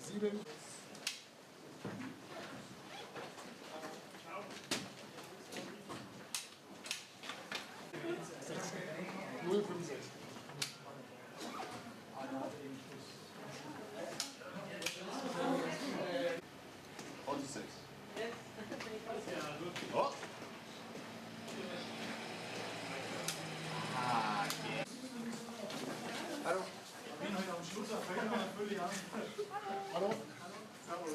7. Und 6. Oh! Ah, okay. Hallo. Ich bin heute am Schluss auf jeden Fall völlig an. Hallo. Servus.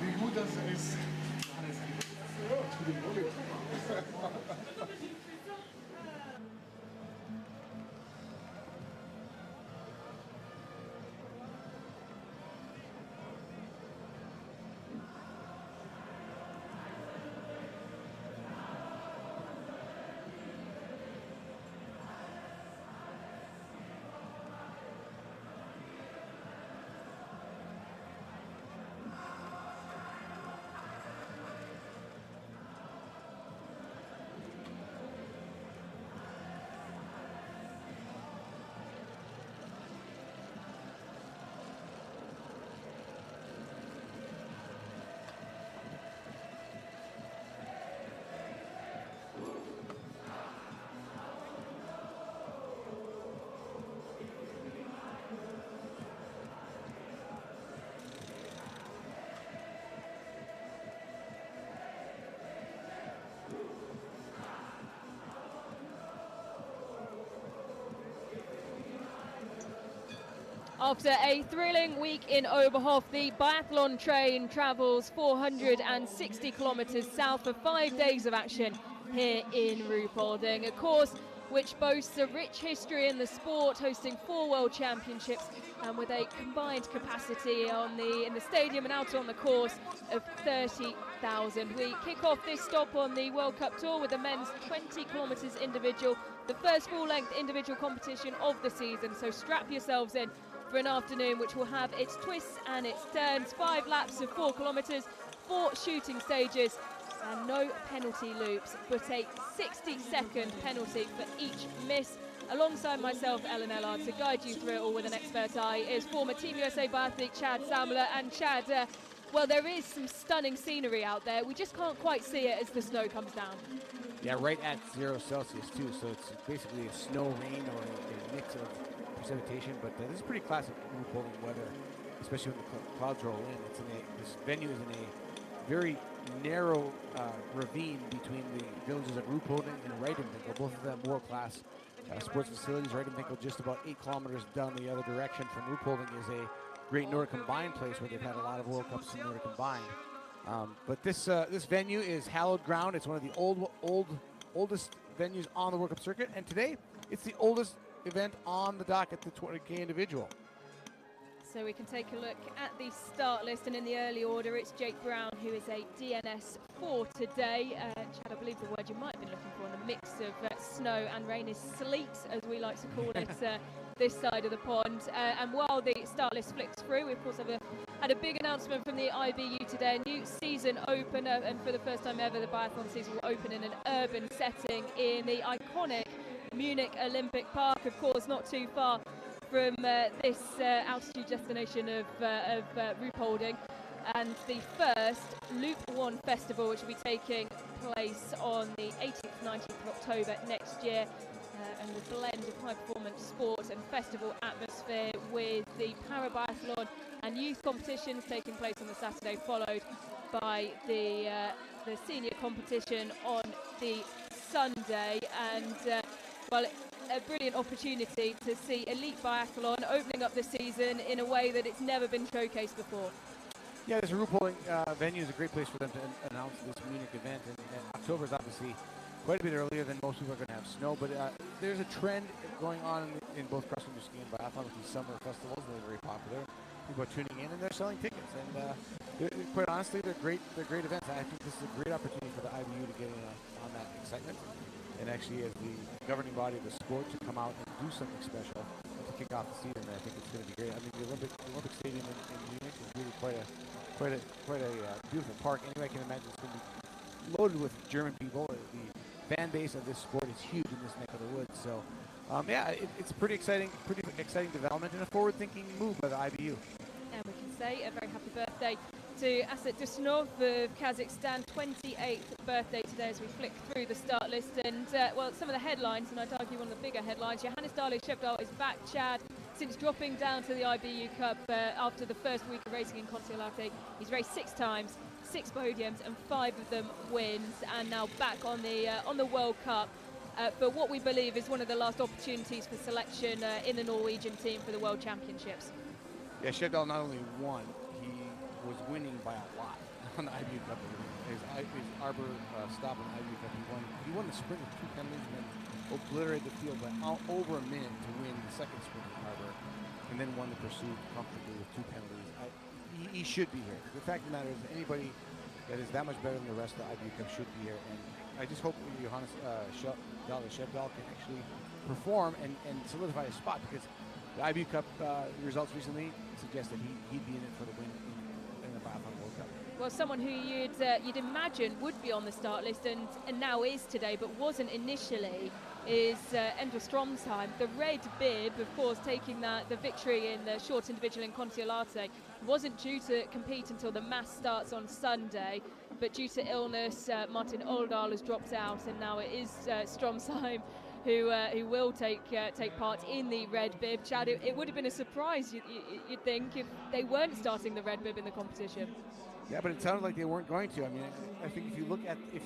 Wie gut das ist. After a thrilling week in Oberhof, the biathlon train travels 460 kilometres south for 5 days of action here in Ruhpolding, a course which boasts a rich history in the sport, hosting 4 World Championships and with a combined capacity in the stadium and out on the course of 30,000. We kick off this stop on the World Cup Tour with the men's 20 kilometres individual, the first full-length individual competition of the season, so strap yourselves in for an afternoon which will have its twists and its turns. 5 laps of 4 kilometres, 4 shooting stages and no penalty loops, but a 60-second penalty for each miss. Alongside myself, Ellard, to guide you through it all with an expert eye is former Team USA biathlete Chad Salmela. And Chad, well, there is some stunning scenery out there. We just can't quite see it as the snow comes down. Yeah, right at 0 Celsius too, so it's basically a snow rain or a mix of precipitation, but this is pretty classic Ruhpolding weather, especially when the clouds roll in. This venue is in a very narrow ravine between the villages of Ruhpolding and Ruhpolding, both of them world-class sports facilities. Ruhpolding, just about 8 kilometers down the other direction from Ruhpolding, is a great Nordic combined place where they've had a lot of World Cups in Nordic combined. But this venue is hallowed ground. It's one of the oldest venues on the World Cup circuit, and today it's the oldest event on the docket, the 20K individual. So we can take a look at the start list, and in the early order it's Jake Brown, who is a DNS for today. Chad, I believe the word you might have been looking for in the mix of snow and rain is sleet, as we like to call it this side of the pond. And while the start list flicks through, we of course had a big announcement from the IBU today, a new season opener, and for the first time ever the biathlon season will open in an urban setting in the iconic Munich Olympic Park, of course not too far from this altitude destination of Ruhpolding, and the first Loop 1 festival, which will be taking place on the 18th, 19th of October next year, and the blend of high performance sport and festival atmosphere with the para-biathlon and youth competitions taking place on the Saturday, followed by the senior competition on the Sunday. And well, a brilliant opportunity to see elite biathlon opening up the season in a way that it's never been showcased before. Yeah, this Ruhpolding venue is a great place for them to announce this Munich event, and October is obviously quite a bit earlier than most people are going to have snow, but there's a trend going on in both cross-country skiing and biathlon with these summer festivals. They're very popular. People are tuning in and they're selling tickets, and quite honestly, they're great events. I think this is a great opportunity for the IBU to get in on that excitement, and actually as the governing body of the sport to come out and do something special to kick off the season. I think it's going to be great. I mean, the Olympic Stadium in Munich is really quite a beautiful park. Anyway, I can imagine it's going to be loaded with German people. The fan base of this sport is huge in this neck of the woods. So, yeah, it's a pretty exciting development and a forward-thinking move by the IBU. And we can say a very happy birthday to Asset Dusnov of Kazakhstan, 28th birthday today as we flick through the start list. And, well, some of the headlines, and I'd argue one of the bigger headlines, Johannes Dale Shevdal is back, Chad, since dropping down to the IBU Cup after the first week of racing in Kontiolahti. He's raced 6 times, 6 podiums, and 5 of them wins, and now back on the World Cup for what we believe is one of the last opportunities for selection in the Norwegian team for the World Championships. Yeah, Shevdal not only won, he was winning by a lot on the IBU Cup. His Arbor stop in the IBU Cup, he won the sprint with 2 penalties and then obliterated the field by over a minute to win the second sprint at Arbor, and then won the pursuit comfortably with 2 penalties. He should be here. The fact of the matter is, anybody that is that much better than the rest of the IBU Cup should be here, and I just hope Johannes Dale Shevdal can actually perform and solidify his spot, because the IBU Cup results recently suggest that he'd be in it for the win in the Biathlon World Cup. Well, someone who you'd imagine would be on the start list and now is today, but wasn't initially, is Endre Stromsheim. The red bib, of course, taking the victory in the short individual in Kontiolahti, wasn't due to compete until the mass starts on Sunday, but due to illness, Martin Oldal has dropped out, and now it is Stromsheim who will take part in the red bib. Chad, it would have been a surprise, you'd think, if they weren't starting the red bib in the competition. Yeah, but it sounded like they weren't going to. I mean, I think if you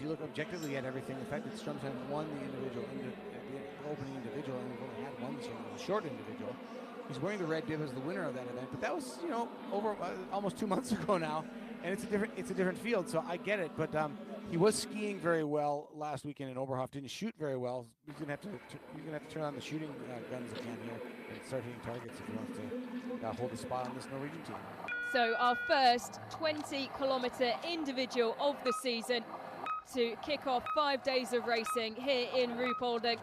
look objectively at everything, the fact that Stromsheim won the opening individual, and we've only had one this year, the short individual, he's wearing the red bib as the winner of that event. But that was, over almost 2 months ago now, and it's a different field, so I get it. But he was skiing very well last weekend in Oberhof. Didn't shoot very well. He's gonna have to turn on the shooting guns again here and start hitting targets if he wants to hold a spot on this Norwegian team. So our first 20-kilometre individual of the season to kick off 5 days of racing here in Ruhpolding.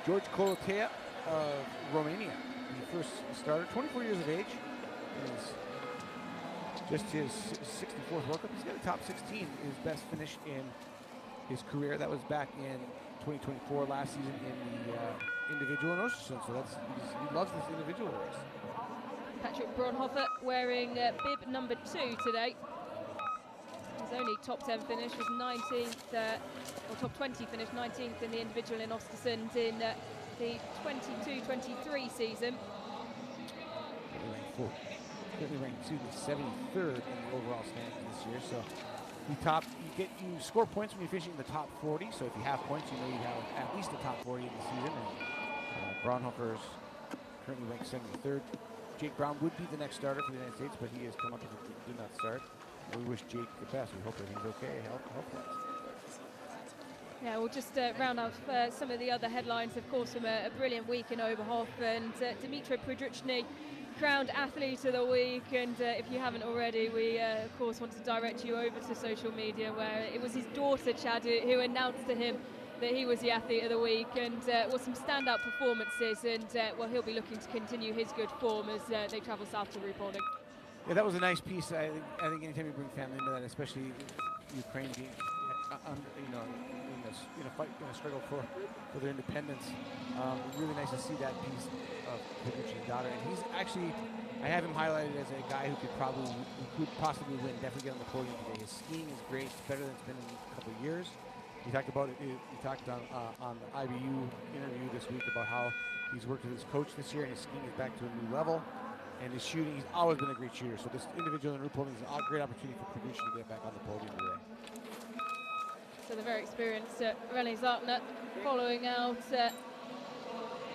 George Colotea of Romania, the first starter, 24 years of age. Just his 64th World Cup. He's got a top 16, his best finish in his career. That was back in 2024, last season in the individual in Östersund. So he loves this individual race. Patrick Braunhofer wearing bib number 2 today. His only top 10 finish was 19th, or top 20 finish, 19th in the individual in Östersund in the 22-23 season. Currently ranked 73rd in the overall standings this year. So you score points when you're finishing in the top 40. So if you have points, you know you have at least the top 40 in the season. And Braunhofer's currently ranked 73rd. Jake Brown would be the next starter for the United States, but he has come up with a do not start. We wish Jake the best. We hope that he's okay health-wise. Yeah, we'll just round out some of the other headlines, of course, from a brilliant week in Oberhof. And Dmitry Prudruchny crowned Athlete of the Week, and if you haven't already, we of course want to direct you over to social media, where it was his daughter Chad who announced to him that he was the Athlete of the Week, and some standout performances, and well, he'll be looking to continue his good form as they travel south to Ruhpolding. Yeah, that was a nice piece. I think anytime you bring family into that, especially Ukraine being in a fight, in a struggle for their independence. Really nice to see that piece of Prudruchny's daughter. And he's actually, I have him highlighted as a guy who could possibly win, definitely get on the podium today. His skiing is great, it's better than it's been in a couple of years. He talked about it. He talked on the IBU interview this week about how he's worked with his coach this year, and his skiing is back to a new level. And his shooting, he's always been a great shooter. So this individual in Ruhpolding is a great opportunity for Prudruchny to get back on the podium today. So the very experienced René Zarkner following out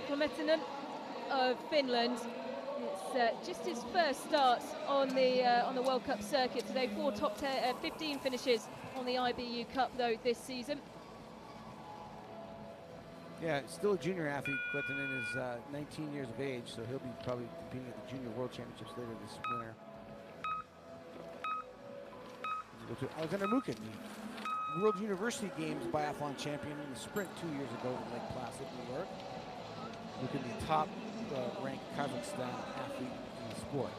Klometinen of Finland. It's just his first start on the World Cup circuit today. 4 top 15 finishes on the IBU Cup though this season. Yeah, still a junior athlete. Klettinen is 19 years of age, so he'll be probably competing at the Junior World Championships later this winter. Let's go to Alexander Mukin, the World University Games biathlon champion in the sprint 2 years ago in Lake Placid, New York. Mukin, the top ranked Kazakhstan athlete in the sport.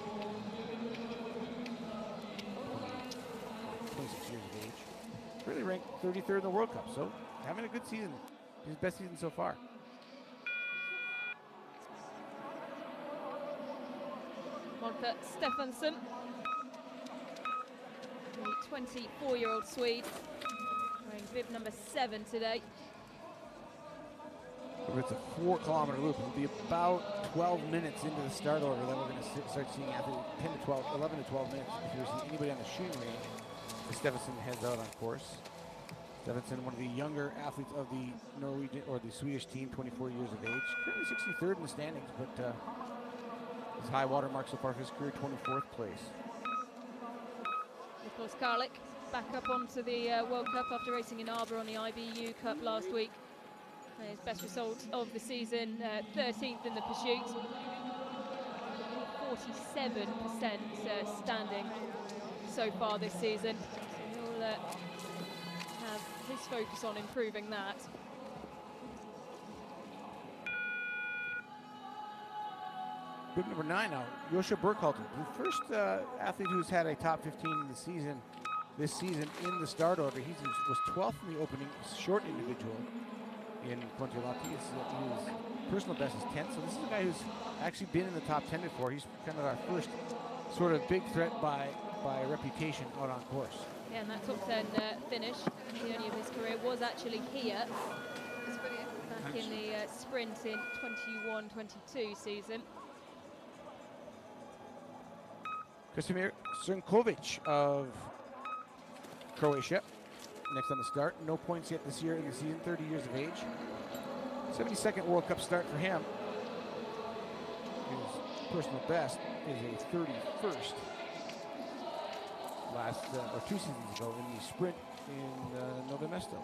26 years of age. Really ranked 33rd in the World Cup, so having a good season. His best season so far. Monica Stefansson, the 24-year-old Swede, wearing bib number 7 today. It's a 4-kilometer loop. It'll be about 12 minutes into the start order. Then we're going to start seeing athletes 11 to 12 minutes. If you're seeing anybody on the shooting range, as Stefansson heads out on course. Stefansson, one of the younger athletes of the Norwegian or the Swedish team, 24 years of age. Currently 63rd in the standings, but his high water mark so far for his career, 24th place. Niklas Karlik back up onto the World Cup after racing in Arbor on the IBU Cup last week. His best result of the season, 13th in the pursuit. 47% standing so far this season. So he'll have his focus on improving that. Group number 9 now, Josha Burkhalter, the first athlete who's had a top 15 in the season, this season in the start order. He was 12th in the opening short individual in Kontiolahti. His personal best is 10th, so this is a guy who's actually been in the top 10 before. He's kind of our first sort of big threat by reputation out on course. Yeah, and that top 10 finish, the only of his career, was actually here back in the sprint in 21-22 season. Krasimir Crnkovic of Croatia, next on the start. No points yet this year in the season, 30 years of age. 72nd World Cup start for him. His personal best is a 31st last, or 2 seasons ago in the sprint in Novo Mesto.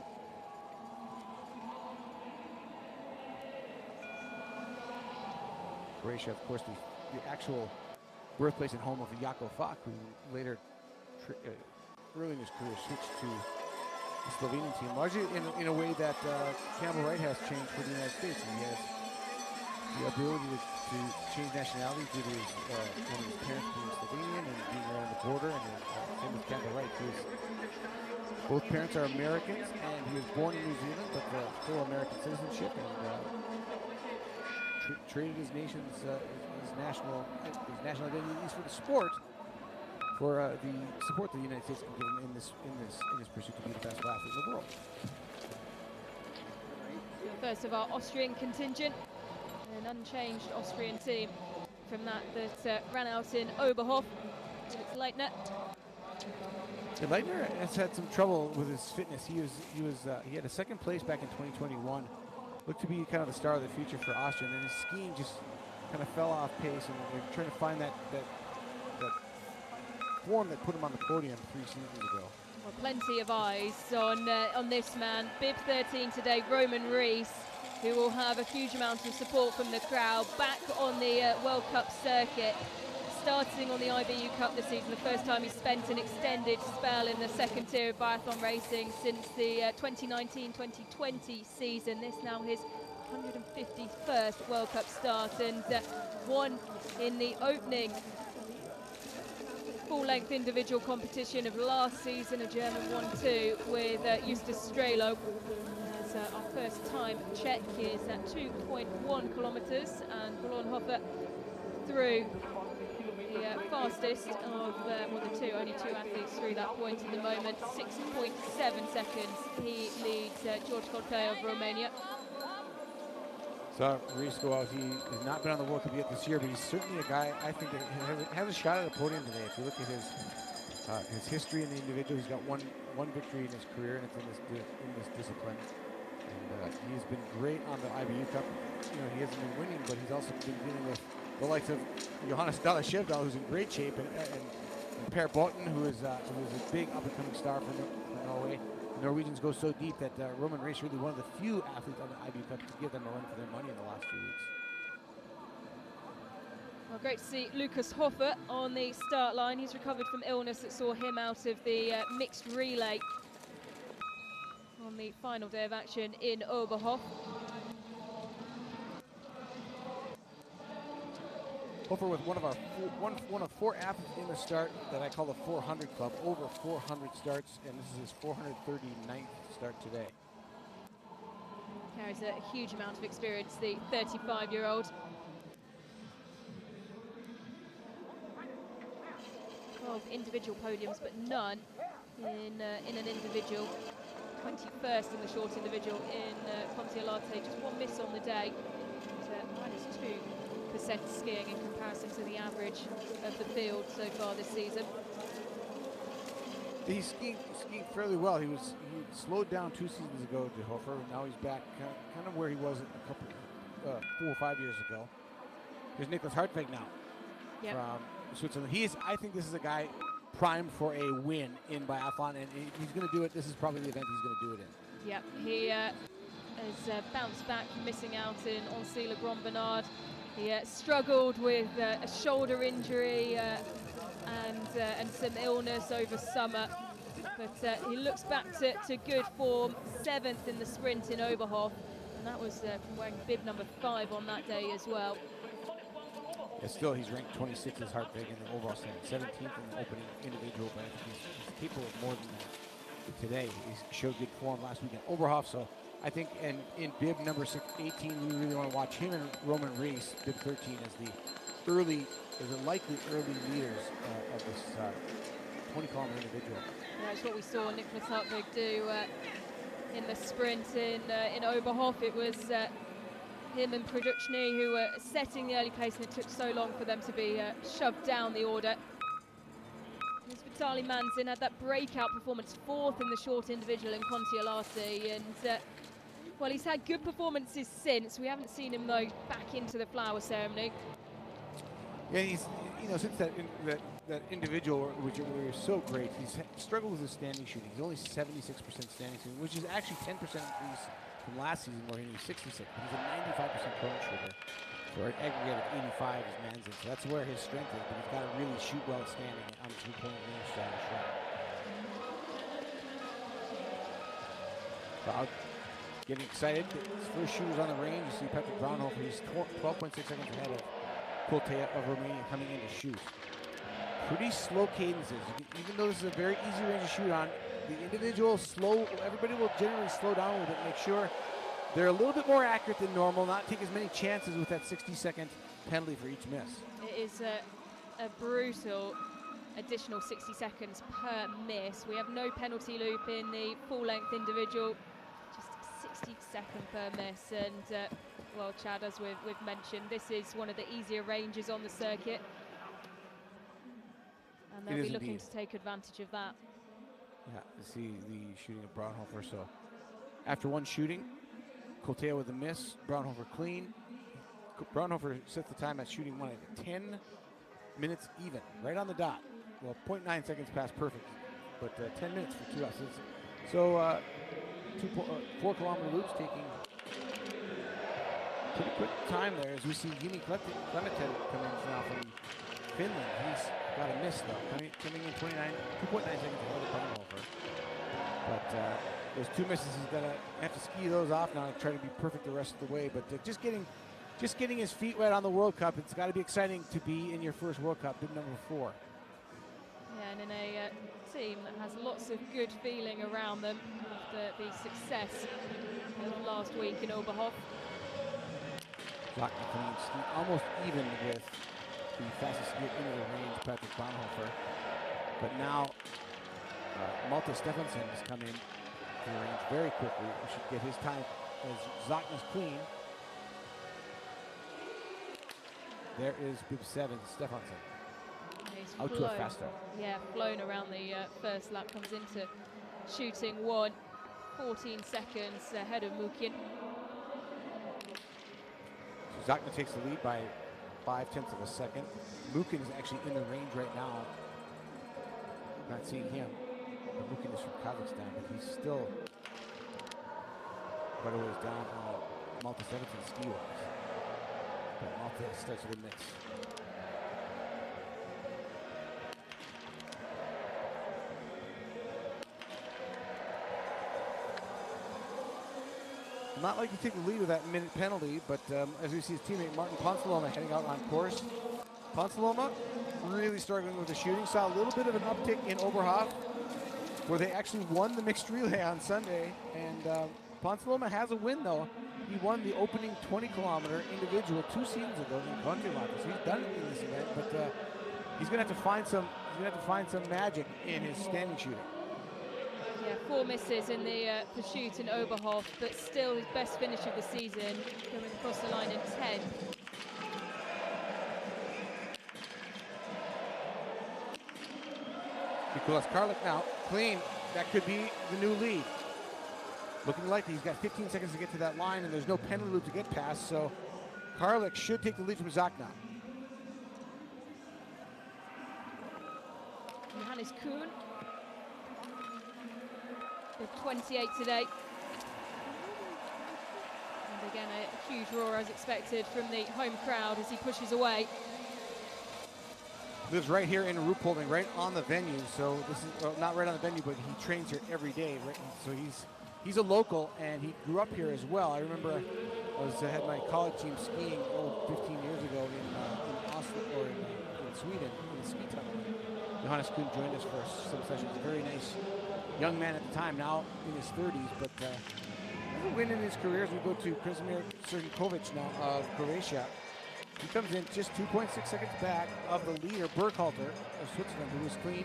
Croatia, of course, the actual birthplace and home of Jako Fak, who later, early in his career, switched to the Slovenian team, largely in a way that Campbell Wright has changed for the United States. And he has the ability to change nationality due to one of his parents being Slovenian and being around the border, and same with Campbell Wright. Both parents are Americans, and he was born in New Zealand, but full American citizenship, and traded his national identity for the sport, for the support that the United States can give him in his pursuit to be the best athlete in the world. First of our Austrian contingent, an unchanged Austrian team from that ran out in Oberhof. It's Leitner. Yeah, Leitner has had some trouble with his fitness. He had a 2nd place back in 2021. Looked to be kind of the star of the future for Austria, and then his skiing just kind of fell off pace, and they're trying to find that form that put him on the podium 3 seasons ago. Well, plenty of eyes on this man. Bib 13 today, Roman Rees, who will have a huge amount of support from the crowd, back on the World Cup circuit, starting on the IBU Cup this season, the first time he spent an extended spell in the 2nd tier of biathlon racing since the 2019-2020 season. This now his 151st World Cup start, and won in the opening full-length individual competition of last season, a German 1-2 with Justus Strelo. As our first time check is at 2.1 kilometers, and Blonhofer through the fastest of only two athletes through that point at the moment. 6.7 seconds he leads George Kolpe of Romania. So Rees go out. He has not been on the World Cup yet this year, but he's certainly a guy I think that has a shot at a podium today. If you look at his his history in the individual. He's got one victory in his career, and it's in this discipline. And he's been great on the IBU Cup. You know, he hasn't been winning, but he's also been dealing with the likes of Johannes Dalashevdal, who's in great shape, and Per Botten, who is a big up-and-coming star for Norway. The Norwegians go so deep that Roman Reis really one of the few athletes on the IBU Cup to give them a run for their money in the last few weeks. Well, great to see Lucas Hoffer on the start line. He's recovered from illness that saw him out of the mixed relay on the final day of action in Oberhof. Hoffer with one of four athletes in the start that I call the 400 Club, over 400 starts, and this is his 439th start today. Carries a huge amount of experience, the 35-year-old. 12 individual podiums, but none in an individual. 21st in the short individual in Conti Ellard. Just one miss on the day. -2% skiing in comparison to the average of the field so far this season. He's skiing fairly well. He slowed down 2 seasons ago to Hofer, and now he's back kind of where he was a couple 4 or 5 years ago. There's Niklas Hartweg now from Switzerland. I think this is a guy primed for a win in biathlon, and he's going to do it. This is probably the event he's going to do it in. Yep, he has bounced back from missing out in Onsila Grand Bernard. He struggled with a shoulder injury and some illness over summer, but he looks back to good form. 7th in the sprint in Oberhof, and that was from wearing bib number 5 on that day as well. Yeah, still, he's ranked 26th as Hartweg in the overall standing, 17th in the opening individual, but I think he's capable of more than that today. He showed good form last week in Oberhof, so I think in bib number 18, we really want to watch him and Roman Reis, bib 13, as the likely early leaders of this 20-kilometer individual. Yeah, that's what we saw Niklas Hartweg do in the sprint in Oberhof. It was him and Produchny who were setting the early pace, and it took so long for them to be shoved down the order. Vitaly Manzin had that breakout performance, 4th in the short individual in Conti Ellard, and well, he's had good performances since. We haven't seen him though back into the flower ceremony. Yeah, he's since that individual, which was so great, he's struggled with his standing shooting. He's only 76% standing shooting, which is actually 10% increase from last season where he was 66. But he's a 95% prone shooter. So an aggregate of 85 is Manzin. So that's where his strength is, but he's got to really shoot well standing on 3-point range style shot. So getting excited. His first shooters on the range. You see Patrick Braunhofer. He's 12.6 seconds ahead of Coltea of Romania coming in to shoot. Pretty slow cadences. Even though this is a very easy range to shoot on, the individual everybody will generally slow down a little bit, make sure they're a little bit more accurate than normal, not take as many chances with that 60-second penalty for each miss. It is a brutal additional 60 seconds per miss. We have no penalty loop in the full-length individual, just 60 seconds per miss. And well, Chad, as we've mentioned, this is one of the easier ranges on the circuit, and they'll be looking to take advantage of that. Yeah, you see the shooting of Braunhofer. So after one shooting, Coltea with a miss, Braunhofer clean. Braunhofer sets the time at shooting one at 10 minutes even, right on the dot. Well, 0.9 seconds past perfect, but 10 minutes for 2 hours. So 4-kilometer loops taking pretty quick time there, as we see Jimi Clemente come in now from Finland. He's got a miss though, coming in 2.9 seconds ahead of Braunhofer. But those 2 misses, he's gonna have to ski those off now and try to be perfect the rest of the way. But just getting his feet wet on the World Cup, it's got to be exciting to be in your first World Cup, bib number 4. Yeah, and in a team that has lots of good feeling around them after the success of last week in Oberhof. Zachny coming in almost even with the fastest skier into the range, Patrick Braunhofer. But now Malte Stefansson has come in to the range very quickly. We should get his time as Zachny's clean. There is bib 7, Stefansson. He out to a fast start. Yeah, flown around the first lap, comes into shooting 1, 14 seconds ahead of Mukin. So Zachna takes the lead by 0.5 of a second. Mukin is actually in the range right now. Not seeing him. But Mukin is from Kazakhstan, but he's still quite a ways down on Malta 17 ski-wise. But Malta starts with a mix. Not like to take the lead with that minute penalty, but as we see his teammate Martin Ponsaloma heading out on course. Ponsaloma really struggling with the shooting. Saw a little bit of an uptick in Oberhof, where they actually won the mixed relay on Sunday. And Ponsaloma has a win though. He won the opening 20-kilometer individual 2 seasons ago in Contimato. So he's done it in this event, but he's gonna have to find some. He's gonna have to find some magic in his standing shooting. Yeah, 4 misses in the pursuit in Oberhof, but still his best finish of the season, coming across the line in 10. Nicolas Karlik now, clean. That could be the new lead. Looking likely, he's got 15 seconds to get to that line, and there's no penalty loop to get past, so Karlik should take the lead from Zachna. Johannes Kuhn with 28 today. And again, a huge roar as expected from the home crowd as he pushes away. Lives right here in Ruhpolding, right on the venue. So this is not right on the venue, but he trains here every day. Right? So he's a local, and he grew up here as well. I remember I had my college team skiing 15 years ago in Oslo or in Sweden in the ski tunnel. Johannes Kuhn joined us for some sessions. A very nice young man at the time, now in his 30s, but never win in his career as we go to Krasimir Srnkovic now of Croatia. He comes in just 2.6 seconds back of the leader, Berghalter of Switzerland, who was clean.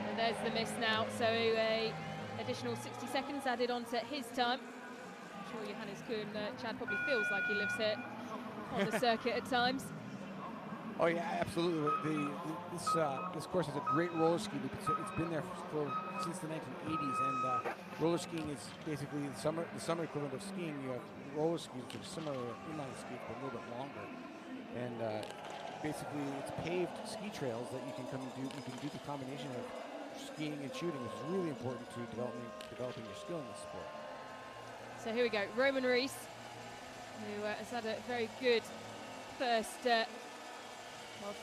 And there's the miss now, so a additional 60 seconds added onto his time. I'm sure Johannes Kuhn, Chad, probably feels like he lives here on the circuit at times. Oh yeah, absolutely. This course has a great roller ski loop. It's been there since the 1980s, and roller skiing is basically the summer equivalent of skiing. You have roller skis, which are similar to inline skis, but a little bit longer. And basically, it's paved ski trails that you can come and do. You can do the combination of skiing and shooting, which is really important to developing your skill in this sport. So here we go, Roman Rees, who has had a very good first.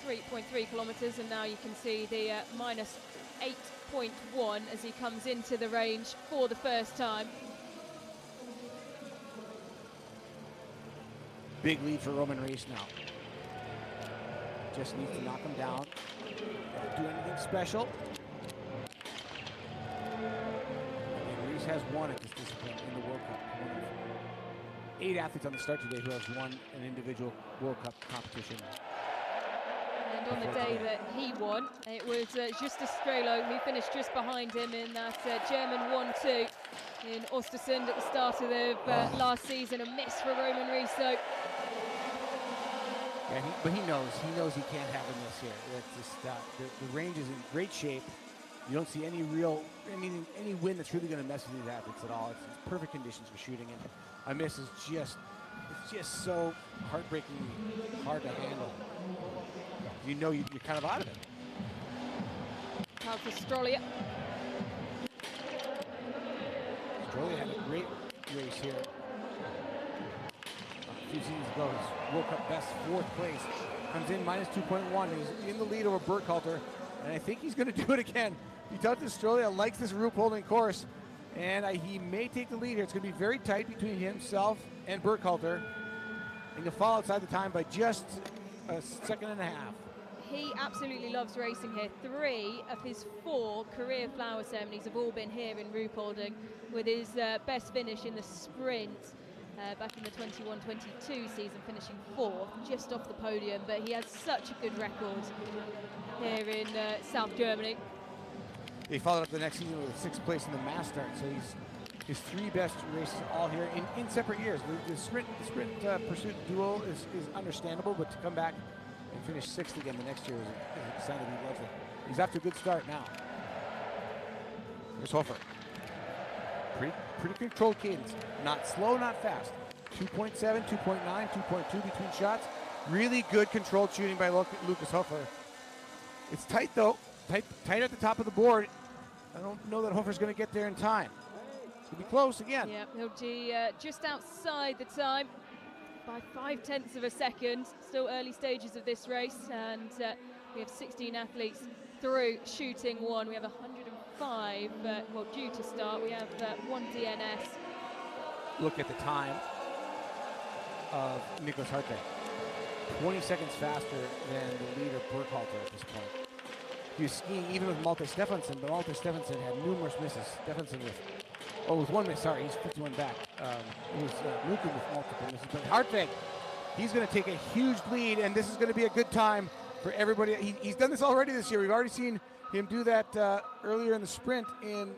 3.3 kilometers, and now you can see the minus 8.1 as he comes into the range for the first time. Big lead for Roman Rees now. Just needs to knock him down. Doesn't do anything special. And Rees has won at this discipline in the World Cup. One of 8 athletes on the start today who have won an individual World Cup competition. And on the day that he won, it was Justus Strelo who finished just behind him in that German 1-2 in Östersund at the start of the last season. A miss for Roman Rees though. Yeah, but he knows he can't have a miss here. It's just, the range is in great shape. You don't see any wind that's really going to mess with these athletes at all. It's perfect conditions for shooting, and a miss is just so heartbreakingly hard to handle. You know you're kind of out of it. Out for Strolia. Strolia had a great race here. A few seasons ago, his World Cup best 4th place. Comes in minus 2.1. He's in the lead over Berghalter, and I think he's going to do it again. Vitautas Strolia likes this Ruhpolding course, and he may take the lead here. It's going to be very tight between himself and Berghalter, and he'll fall outside the time by just a second and a half. He absolutely loves racing here. 3 of his 4 career flower ceremonies have all been here in Ruhpolding, with his best finish in the sprint back in the 21-22 season, finishing 4th, just off the podium. But he has such a good record here in South Germany. He followed up the next season with 6th place in the mass start, so his 3 best races all here in separate years. The sprint pursuit duel is understandable, but to come back and finish 6th again the next year is a sign that he loves it. He's off to a good start now. Here's Hofer. Pretty controlled cadence. Not slow, not fast. 2.7, 2.9, 2.2 between shots. Really good controlled shooting by Lucas Hofer. It's tight though. Tight at the top of the board. I don't know that Hofer's going to get there in time. It's going to be close again. Yeah, he'll be just outside the time by 0.5 of a second. Still early stages of this race, and we have 16 athletes through shooting one. We have 105, well, due to start. We have one DNS. Look at the time of Nicholas Hartwig. 20 seconds faster than the leader Burkhalter at this point. He was skiing even with Malte Stefansson, but Malte Stefansson had numerous misses. Stefansson with one miss, sorry, he's 51 back. It was Lukin with multiple misses, but Hartwig, he's going to take a huge lead, and this is going to be a good time for everybody. He's done this already this year. We've already seen him do that earlier in the sprint in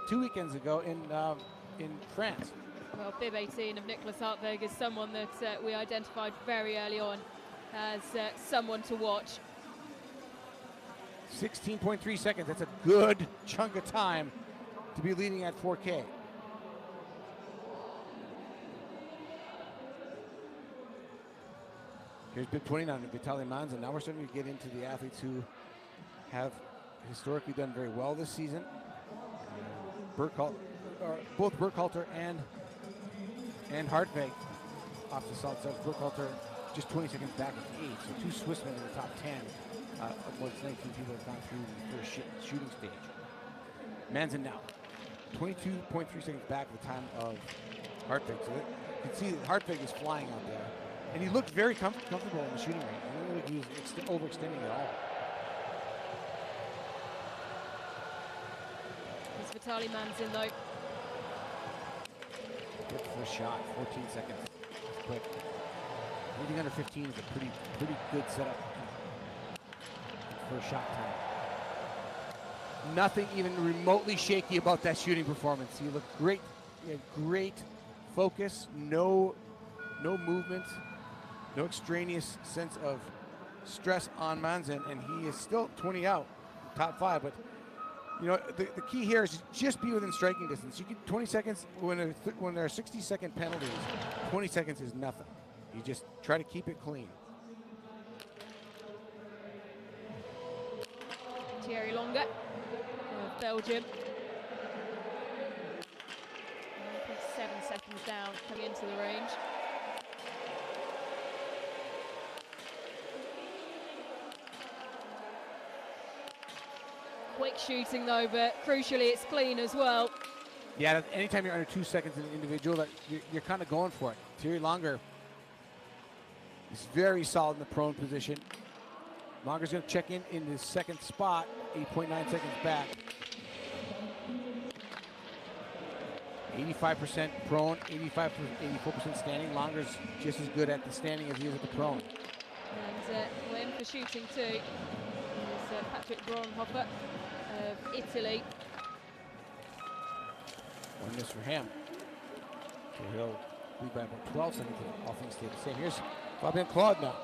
2 weekends ago in France. Well, bib 18 of Nicholas Hartwig is someone that we identified very early on as someone to watch. 16.3 seconds. That's a good chunk of time to be leading at 4K. Here's bib 29 of Vitaly Manzin. Now we're starting to get into the athletes who have historically done very well this season. Both Burkhalter and Hartwig off the salt side. Burkhalter just 20 seconds back at 8. So 2 Swissmen in the top 10 of more than 19 people have gone through the first shooting stage. Manzin now 22.3 seconds back at the time of Hartwig. So you can see that Hartwig is flying out there. And he looked very comfortable in the shooting range. I don't think he was overextending at all. It's Vitaly Manzin though. Good first shot, 14 seconds. That's quick. Anything under 15 is a pretty good setup for shot time. Nothing even remotely shaky about that shooting performance. He looked great. He had great focus, no movement, no extraneous sense of stress on Manzin, and he is still 20 out, top 5. But you know, the key here is just be within striking distance. You get 20 seconds when there are 60-second penalties. 20 seconds is nothing. You just try to keep it clean. Thierry Longer of Belgium. 7 seconds down coming into the range. Quick shooting though, but crucially it's clean as well. Yeah, anytime you're under 2 seconds in an individual, you're kind of going for it. Thierry Longer is very solid in the prone position. Longer's going to check in his second spot, 8.9 seconds back. 85% prone, 84% standing. Longer's just as good at the standing as he is at the prone. And we're in for shooting too. Is Patrick Braunhofer of Italy. One miss for him. So he'll lead by about 12 seconds if all things stay the same. Here's Fabien Claude now.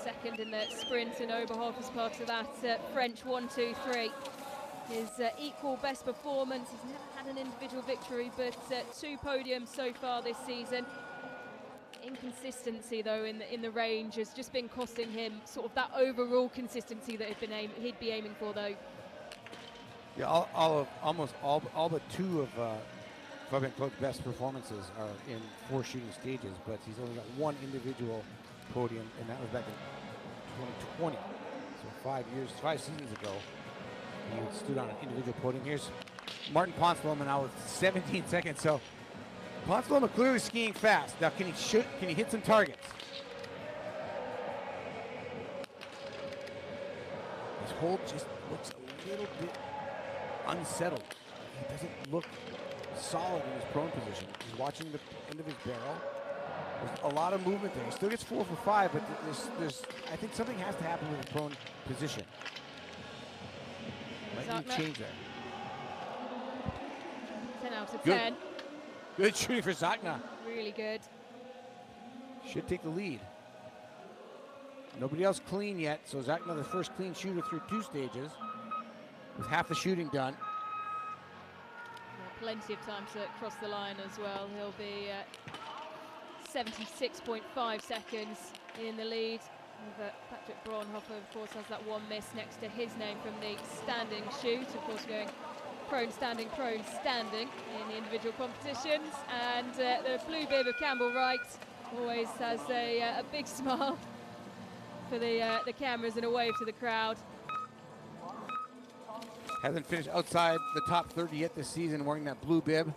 Second in the sprint in Oberhof as part of that French 1-2-3. His equal best performance. He's never had an individual victory, but 2 podiums so far this season. Inconsistency though in the range has just been costing him sort of that overall consistency that he'd be aiming for though. Yeah, almost all but 2 of Fabien Claude's best performances are in 4 shooting stages, but he's only got 1 individual podium, and that was back in 2020. So 5 seasons ago, he stood on an individual podium. Here's Martin Ponsloma now with 17 seconds. So Ponsloma clearly skiing fast. Now can he hit some targets? His hold just looks a little bit unsettled. He doesn't look solid in his prone position. He's watching the end of his barrel. There's a lot of movement there. He still gets 4 for 5, but I think something has to happen with the prone position. Might need to change that. 10 out of Good. 10. Good shooting for Zachna. Really good. Should take the lead. Nobody else clean yet, so Zachna the first clean shooter through 2 stages with half the shooting done. Plenty of time to cross the line as well. He'll be 76.5 seconds in the lead. Patrick Braunhofer, of course, has that one miss next to his name from the standing shoot. Of course, going prone, standing in the individual competitions. And the blue bib of Campbell Wright always has a big smile for the cameras and a wave to the crowd. Hasn't finished outside the top 30 yet this season wearing that blue bib.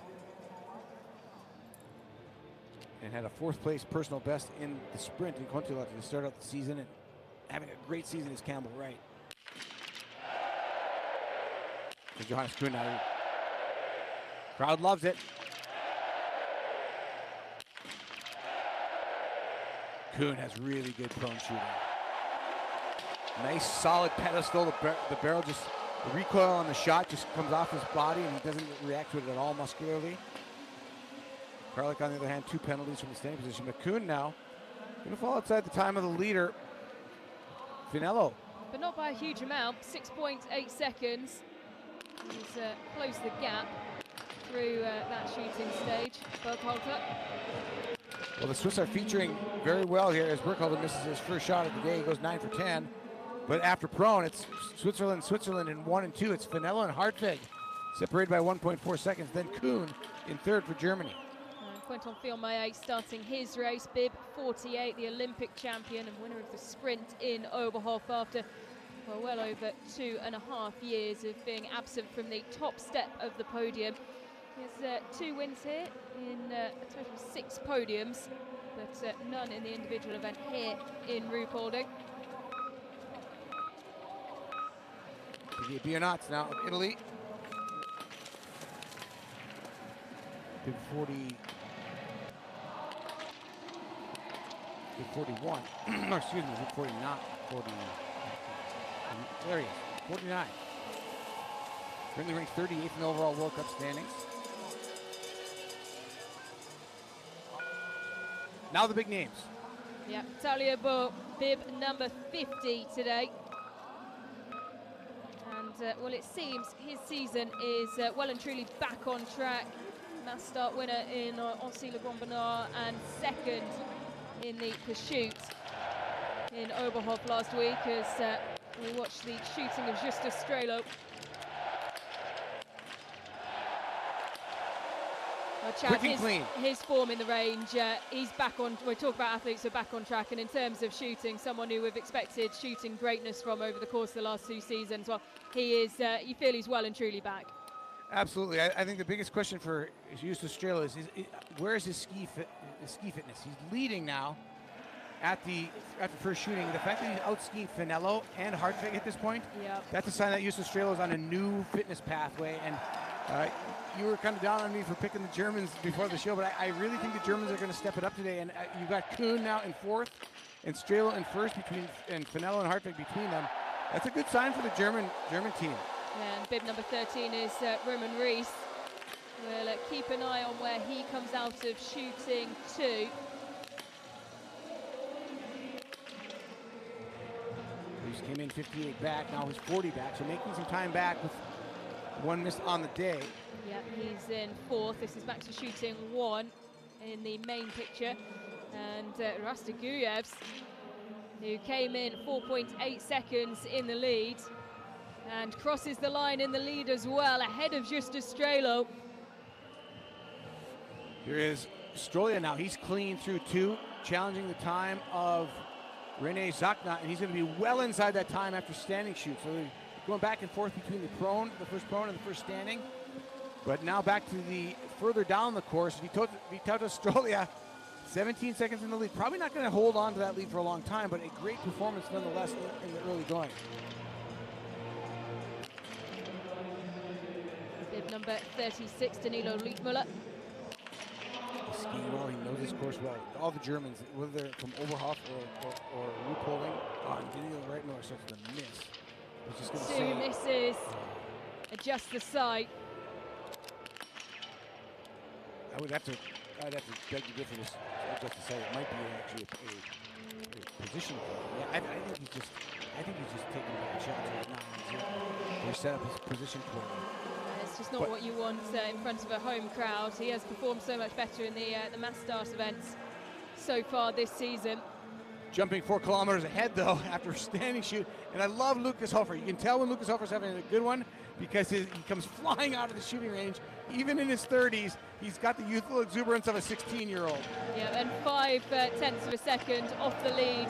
And had a 4th place personal best in the sprint in Kontiolahti to start out the season, and having a great season is Campbell Wright. And Johannes Kuhn now. Crowd loves it. Kuhn has really good prone shooting. Nice solid pedestal. The barrel just, the recoil on the shot just comes off his body and he doesn't react to it at all muscularly. Karlik, on the other hand, 2 penalties from the standing position. But Kuhn now going to fall outside the time of the leader, Finello. But not by a huge amount, 6.8 seconds. He's closed the gap through that shooting stage. Burkhalter. Well, the Swiss are featuring very well here as Burkhalter misses his first shot of the day. He goes 9 for 10. But after prone, it's Switzerland in 1 and 2. It's Finello and Hartwig separated by 1.4 seconds. Then Kuhn in 3rd for Germany. Quentin Fillmaier starting his race, bib 48, the Olympic champion and winner of the sprint in Oberhof after well over 2.5 years of being absent from the top step of the podium. He has 2 wins here in a total of 6 podiums, but none in the individual event here in Ruhpolding. Bionats now of Italy. Bib 40. Bib 41. No, excuse me, bib 40, not 40. There he is, 49. Currently ranked 38th in the overall World Cup standings. Now the big names. Yeah, Talia Bo, bib number 50 today. And, well, it seems his season is well and truly back on track. Mass start winner in Annecy-le-Grand-Bernard and 2nd in the pursuit in Oberhof last week as we watched the shooting of Justus Strelo. Chad, his form in the range, he's back on, we talk about athletes who are back on track, and in terms of shooting, someone who we've expected shooting greatness from over the course of the last 2 seasons, well, he is, you feel he's well and truly back. Absolutely. I think the biggest question for Justus Strelo is where is his ski fitness? He's leading now at the first shooting. The fact that he's out-skiing Finello and Hartwig at this point, that's a sign that Justus Strelo is on a new fitness pathway. And you were kind of down on me for picking the Germans before the show, but I really think the Germans are going to step it up today. And you've got Kuhn now in 4th and Strelo in 1st and Finello and Hartwig between them. That's a good sign for the German team. Yeah, and bib number 13 is Roman Rees. We'll keep an eye on where he comes out of shooting 2. Rees came in 58 back, now he's 40 back, so making some time back with 1 miss on the day. Yeah, he's in 4th. This is back to shooting 1 in the main picture. And Rastiguyevs, who came in 4.8 seconds in the lead and crosses the line in the lead as well, ahead of Justus Strelo. Here is Strolia now. He's clean through 2, challenging the time of Rene Zachna, and he's going to be well inside that time after standing shoot. So they're going back and forth between the first prone and the first standing. But now back to the further down the course, Vitautas Strolia, 17 seconds in the lead. Probably not going to hold on to that lead for a long time, but a great performance nonetheless in the early going. Bib number 36, Danilo Lietmuller. He's skiing well, he knows his course well. All the Germans, whether they're from Oberhof or Ruhpolding, Danilo Lietmuller starts to miss. I was just going to say. 2 misses, adjust the sight. I'd have to beg to differ this. Just to say it might be actually a position. Yeah, I think he's just taking bad shots right now. They set up his position poorly. It's just not what you want in front of a home crowd. He has performed so much better in the mass start events so far this season. Jumping 4 kilometers ahead though after standing shoot, and I love Lucas Hofer. You can tell when Lucas Hofer's having a good one because he comes flying out of the shooting range. Even in his 30s, he's got the youthful exuberance of a 16-year-old. Yeah, and 5/10 of a second off the lead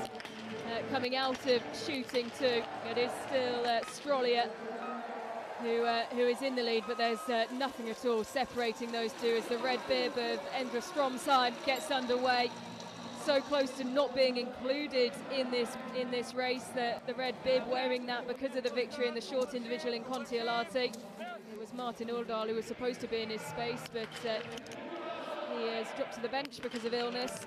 coming out of shooting too. It is still Strollier who is in the lead, but there's nothing at all separating those two as the red bib of Endre Stromsheim gets underway. So close to not being included in this race, the red bib wearing that because of the victory in the short individual in Kontiolahti. It was Martin Uldal who was supposed to be in his space, but he has dropped to the bench because of illness.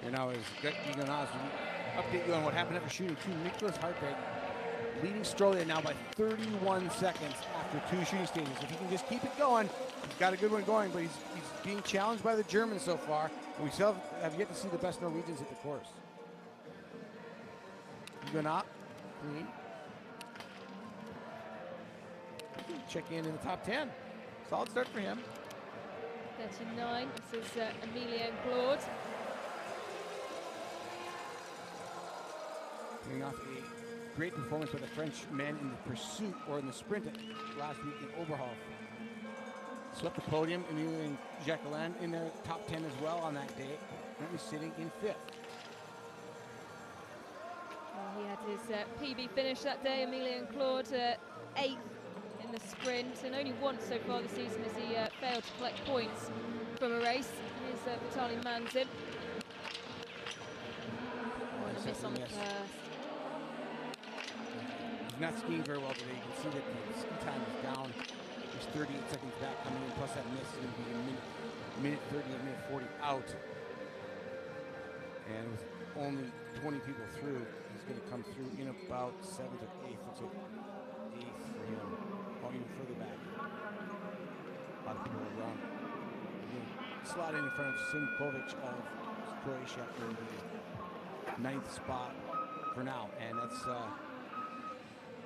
Here now is Egan Osmond. Update you on what happened after shooting 2. Nicholas Hartwig leading Strollier now by 31 seconds after 2 shooting stages. If he can just keep it going, he's got a good one going, but he's being challenged by the Germans so far. And we still have yet to see the best Norwegians at the course. Gunnar, clean. Check in the top 10. Solid start for him. 39, this is Emilien Claude. Coming off a great performance by the French men in the pursuit or in the sprint last week in Oberhof. Swept the podium. Emilien Jacquelin in their top 10 as well on that day. Currently sitting in 5th. Well, he had his PB finish that day. Emilien Claude 8th in the sprint, and only once so far this season has he failed to collect points from a race. Here's Vitaly Manzin. A miss on the first. He's not skiing very well today. You can see that the ski time is down. He's 38 seconds back coming in, plus that miss is going to be a minute 30 and minute 40 out. And with only 20 people through, he's going to come through in about 7th or 8th. Let's say 8th for him, or even further back. A lot of people around. Slot in front of Simkovic of Croatia in the 9th spot for now, and that's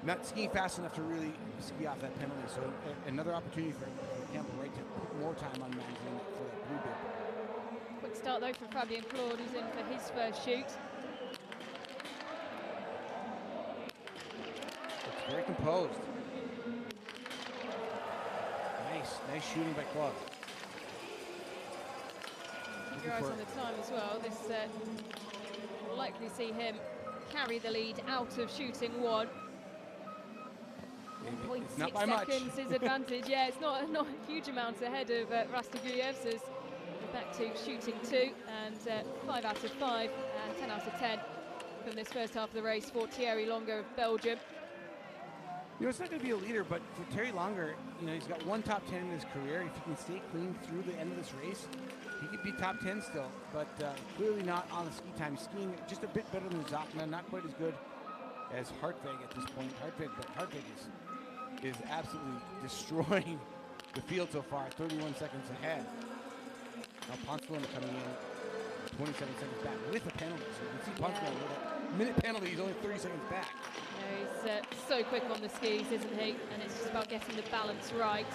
not skiing fast enough to really ski off that penalty. So another opportunity for Campbell Wright to put more time on Manzin for that blue bib. Quick start though from Fabien Claude, who's in for his first shoot. It's very composed. Nice shooting by Claude. Keep your eyes on the time as well. This will likely see him carry the lead out of shooting 1. 1.6 seconds his advantage. Yeah, it's not a huge amount ahead of Rastaguyevs as back to shooting 2 and 5 out of 5 and 10 out of 10 from this first half of the race for Thierry Longer of Belgium. You know, it's not going to be a leader, but for Terry Longer, you know, he's got 1 top 10 in his career. If he can stay clean through the end of this race, he could be top 10 still, but clearly not on the ski time. He's skiing just a bit better than Zachman, not quite as good as Hartwig at this point. Hartwig is absolutely destroying the field so far, 31 seconds ahead. Now Poncelon coming in 27 seconds back with a penalty. So you can see Poncelon with a minute penalty, he's only 30 seconds back. Yeah, he's so quick on the skis, isn't he? And it's just about getting the balance right.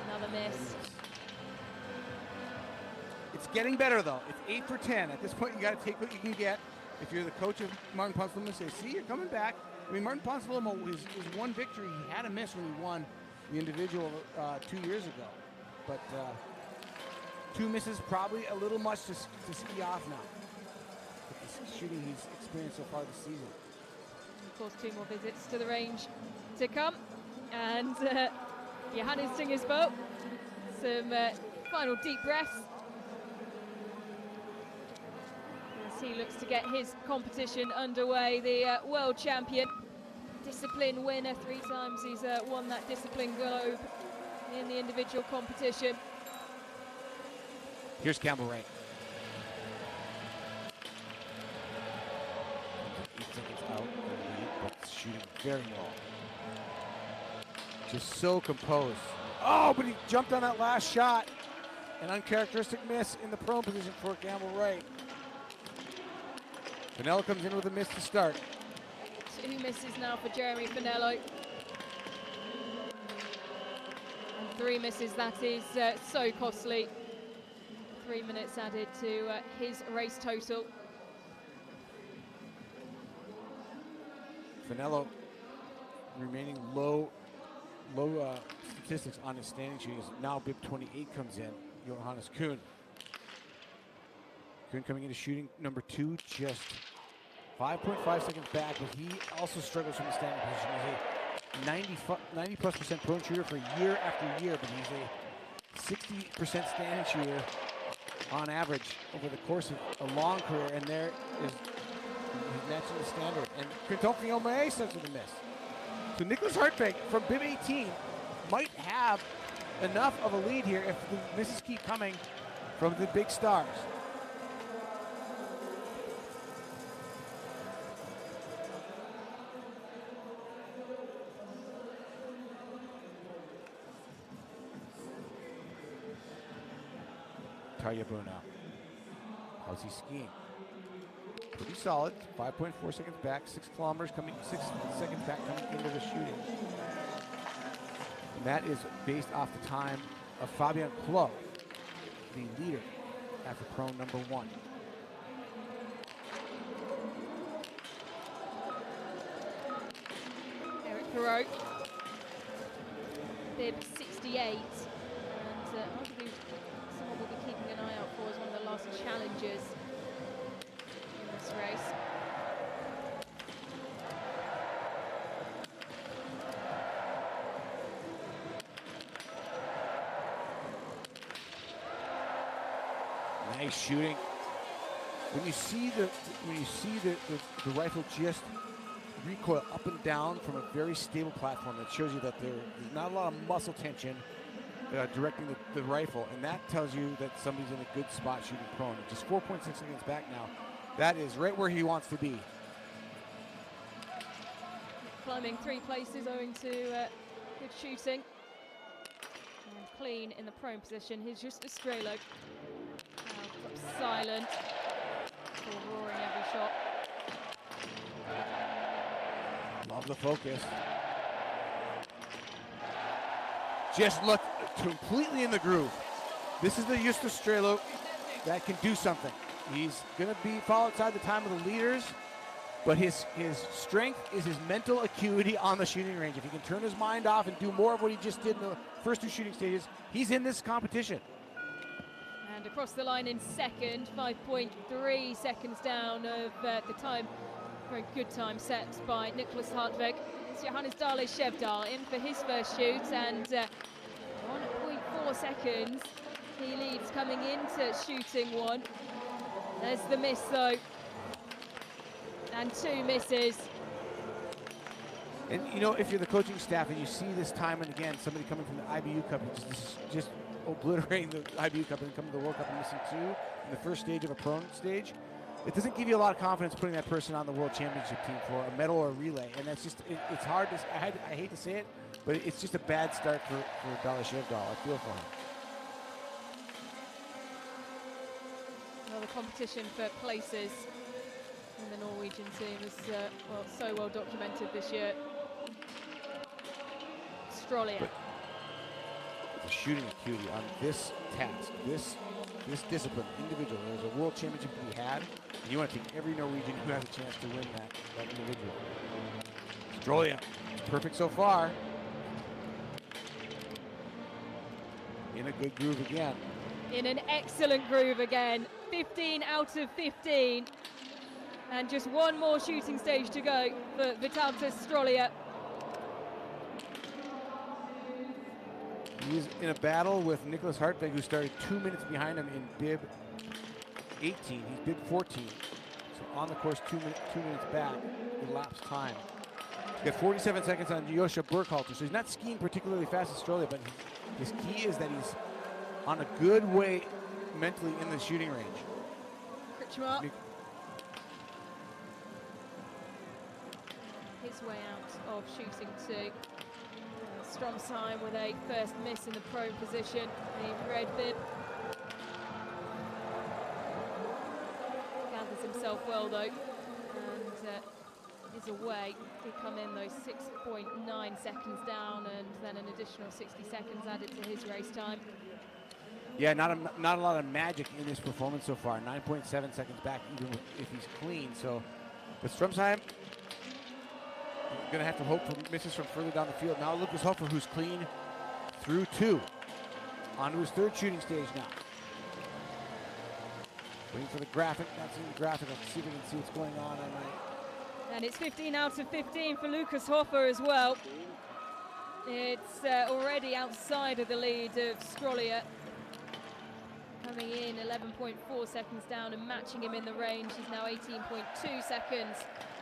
Another miss. It's getting better though. It's 8 for 10. At this point, you got to take what you can get. If you're the coach of Martin Poncelomo, say, see, you're coming back. I mean, Martin Poncelomo, his one victory, he had a miss when he won the individual 2 years ago. But 2 misses, probably a little much to ski off now. With the shooting he's experienced so far this season. Of course, 2 more visits to the range to come. And Johannes Tingersbo, some final deep breaths. As he looks to get his competition underway, the world champion, discipline winner 3 times. He's won that discipline globe in the individual competition. Here's Campbell Wright. 8 seconds out, but shooting very well. Just so composed. Oh, but he jumped on that last shot. An uncharacteristic miss in the prone position for Campbell Wright. Finello comes in with a miss to start. 2 misses now for Jeremy Finello. And 3 misses, that is so costly. 3 minutes added to his race total. Finello remaining low statistics on his standing shooting. Now bib 28 comes in, Johannes Kuhn. Kuhn coming into shooting number 2, just 5.5 seconds back, but he also struggles from the standing position. He's a 90+% prone shooter for year after year, but he's a 60% standing shooter on average over the course of a long career, and there is he's matching the standard. And Quinton O'Malley starts with a miss. So Nicholas Hartwig from bib 18 might have enough of a lead here if the misses keep coming from the big stars. Tarja Brunel. How's he skiing? Pretty solid. 5.4 seconds back, 6 seconds back coming into the shooting. And that is based off the time of Fabien Clot, the leader after prone number 1. Eric Perot, bib 68, and arguably someone we'll be keeping an eye out for as one of the last challengers in this race. Nice shooting. When you see the rifle just recoil up and down from a very stable platform, that shows you that there's not a lot of muscle tension directing the rifle, and that tells you that somebody's in a good spot shooting prone. Just 4.6 seconds back now. That is right where he wants to be. Climbing 3 places owing to good shooting. And clean in the prone position. Here's just Estrella. Silent. Still roaring every shot. Love the focus. Just look completely in the groove. This is the Justus Strelo that can do something. He's going to fall outside the time of the leaders, but his strength is his mental acuity on the shooting range. If he can turn his mind off and do more of what he just did in the first 2 shooting stages, he's in this competition. And across the line in second, 5.3 seconds down of the time. Very good time set by Nicholas Hartwig. It's Johannes Dale Shevdal in for his first shoot, and 1.4 seconds he leads coming into shooting 1. There's the miss though, and 2 misses. And you know, if you're the coaching staff and you see this time and again, somebody coming from the IBU Cup just obliterating the IBU Cup and coming to the World Cup and missing 2 in the first stage of a prone stage, it doesn't give you a lot of confidence putting that person on the World Championship team for a medal or a relay. And that's just, it's hard to, I hate to say it, but it's just a bad start for Dale Shevdal. I feel for him. Well, the competition for places in the Norwegian team is so well documented this year. Australia. But the shooting acuity on this task, this discipline, individual, there's a world championship to be had, and you want to take every Norwegian who has a chance to win that individual. Australia, perfect so far. In a good groove again. In an excellent groove again. 15 out of 15. And just 1 more shooting stage to go for Vytautas Strolia. He's in a battle with Nicholas Hartwig, who started 2 minutes behind him in bib 18. He's bib 14. So on the course, 2 minutes back, elapsed time. He's got 47 seconds on Joscha Burkhalter, so he's not skiing particularly fast in Australia, but his key is that he's on a good way mentally in the shooting range. Kritschmar. His way out of shooting 2. Stromsheim with a first miss in the prone position, the red bib. well, though, and is away. Did come in those 6.9 seconds down, and then an additional 60 seconds added to his race time. Yeah, not a lot of magic in this performance so far. 9.7 seconds back, even if he's clean. So, but Strumsheim going to have to hope for misses from further down the field. Now Lucas Hofer, who's clean through 2. On to his 3rd shooting stage now. Waiting for the graphic. Not seeing the graphic. Let's see if we can see what's going on. And it's 15 out of 15 for Lucas Hofer as well. It's already outside of the lead of Strolier. Coming in 11.4 seconds down and matching him in the range. He's now 18.2 seconds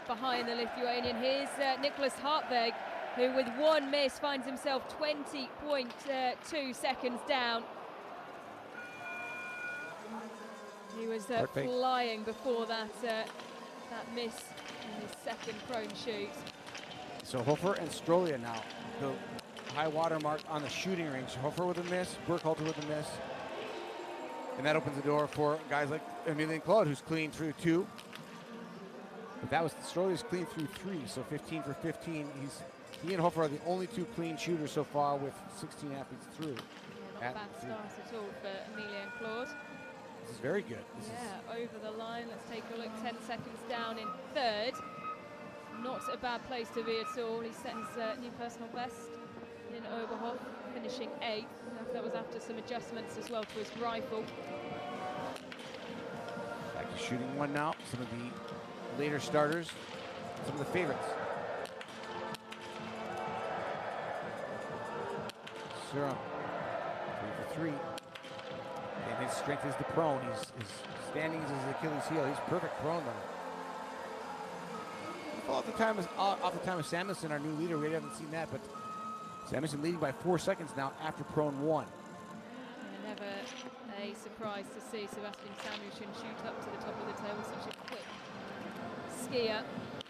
behind the Lithuanian. Here's Nicholas Hartweg, who with 1 miss finds himself 20.2 seconds down. He was flying before that miss in his 2nd prone shoot. So Hofer and Strolier now, the high water mark on the shooting range. Hofer with a miss, Burkhalter with a miss. And that opens the door for guys like Emilien Claude, who's clean through 2. But that was Strolier's clean through 3, so 15 for 15. He and Hofer are the only 2 clean shooters so far with 16 athletes through. Yeah, not a bad start at all for Emilien Claude. This is very good. Over the line. Let's take a look. 10 seconds down in 3rd. Not a bad place to be at all. He set his new personal best in Oberhof, finishing 8th. That was after some adjustments as well to his rifle. Back to shooting 1 now. Some of the later starters, some of the favorites. Surum, 3 for 3. And his strength is the prone. His standing is his Achilles heel. He's perfect prone though. Well, off the time of Samuelson, our new leader, we haven't seen that, but Samuelson leading by 4 seconds now after prone 1. Yeah, never a surprise to see Sebastian Samuelson shoot up to the top of the table. Such a quick skier.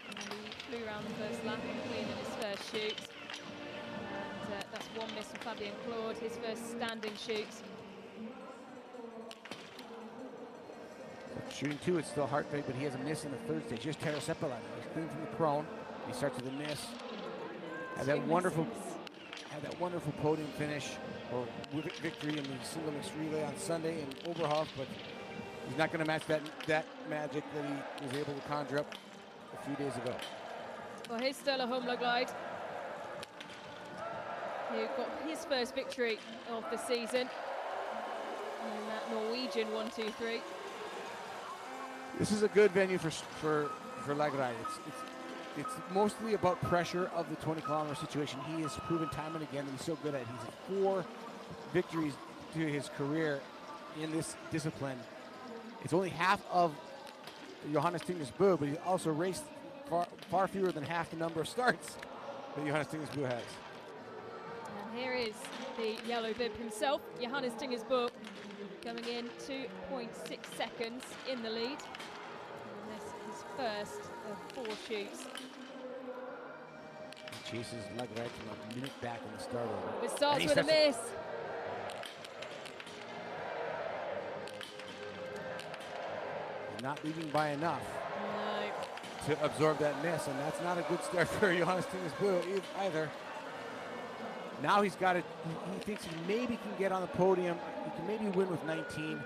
And he flew around the first lap and clean in his first shoot. And that's 1 miss from Fabien Claude, his first standing shoot. Shooting 2, it's still Hartweg, but he has a miss in the 3rd stage. Here's Tero Seppälä. He's clean from the prone. He starts with a miss. Had that wonderful podium finish or victory in the single mixed relay on Sunday in Oberhof, but he's not going to match that magic that he was able to conjure up a few days ago. Well, here's Stella Humlegleid, who got his first victory of the season in that Norwegian 1-2-3. This is a good venue for Lagride. It's mostly about pressure of the 20-kilometer situation. He has proven time and again that he's so good at it. He's 4 victories to his career in this discipline. It's only half of Johannes Tingnes Bø, but he also raced far fewer than half the number of starts that Johannes Tingnes Bø has. And here is the yellow bib himself, Johannes Tingnes Bø, coming in 2.6 seconds in the lead. And this is his first of 4 shoots. He chases Lagride from a minute back in the start over. It starts with a miss. Not leading by enough No. to absorb that miss, and that's not a good start for Johannes Tingnes Bø either. Now he's got it. He thinks he maybe can get on the podium. He can maybe win with 19.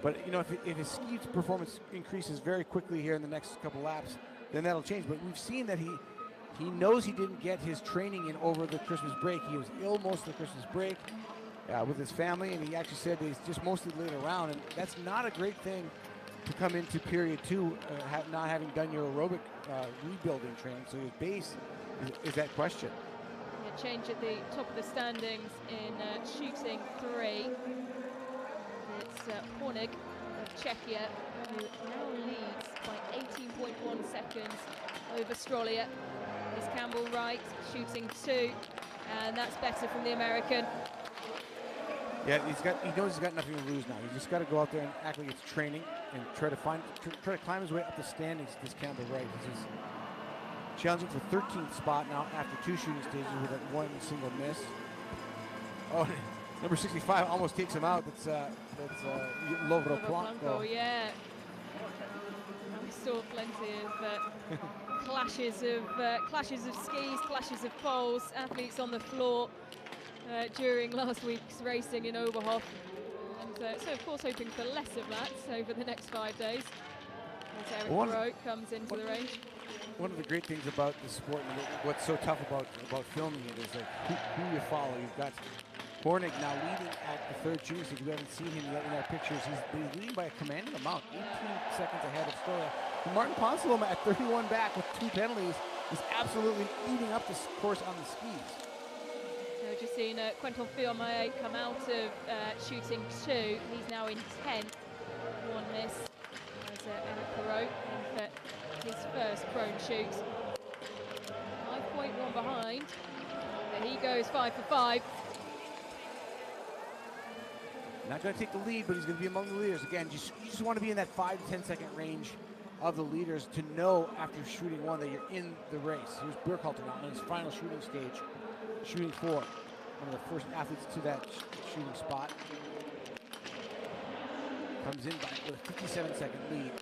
But you know, if his ski performance increases very quickly here in the next couple laps, then that'll change. But we've seen that he knows he didn't get his training in over the Christmas break. He was ill most of the Christmas break with his family, and he actually said that he's just mostly laid around, and that's not a great thing to come into period 2 not having done your aerobic rebuilding training. So his base is that question. Yeah, change at the top of the standings in shooting 3. It's Hornig of Czechia, who now leads by 18.1 seconds over Strolier. Is Campbell Wright shooting 2, and that's better from the American. Yeah, he knows he's got nothing to lose now. He's just got to go out there and act like it's training and try to climb his way up the standings. This Campbell Wright is challenging for 13th spot now after 2 shooting stages with that 1 single miss. Oh, number 65 almost takes him out. That's Lovroplanko. Yeah. We saw plenty of clashes of skis, clashes of poles, athletes on the floor during last week's racing in Oberhof. And so of course hoping for less of that over the next 5 days as Eric Perot comes into the range. One of the great things about the sport and what's so tough about filming it is like who you follow. You've got Hornig now leading at the third shooting stage. We haven't seen him yet in our pictures. He's leading by a commanding amount, 18 seconds ahead of Stoya. Martin Ponsaloma at 31 back with 2 penalties is absolutely eating up the course on the skis. So just seen Quentin Fiormaillet come out of shooting 2. He's now in 10th. 1 miss as Eric Perot in for his first prone shoot. 5.1 behind. There he goes, 5 for 5. Not going to take the lead, but he's going to be among the leaders. Again, you just want to be in that 5 to 10 second range of the leaders to know after shooting 1 that you're in the race. Here's Burkhalter now on his final shooting stage, shooting 4. One of the first athletes to that shooting spot. Comes in with a 57 second lead.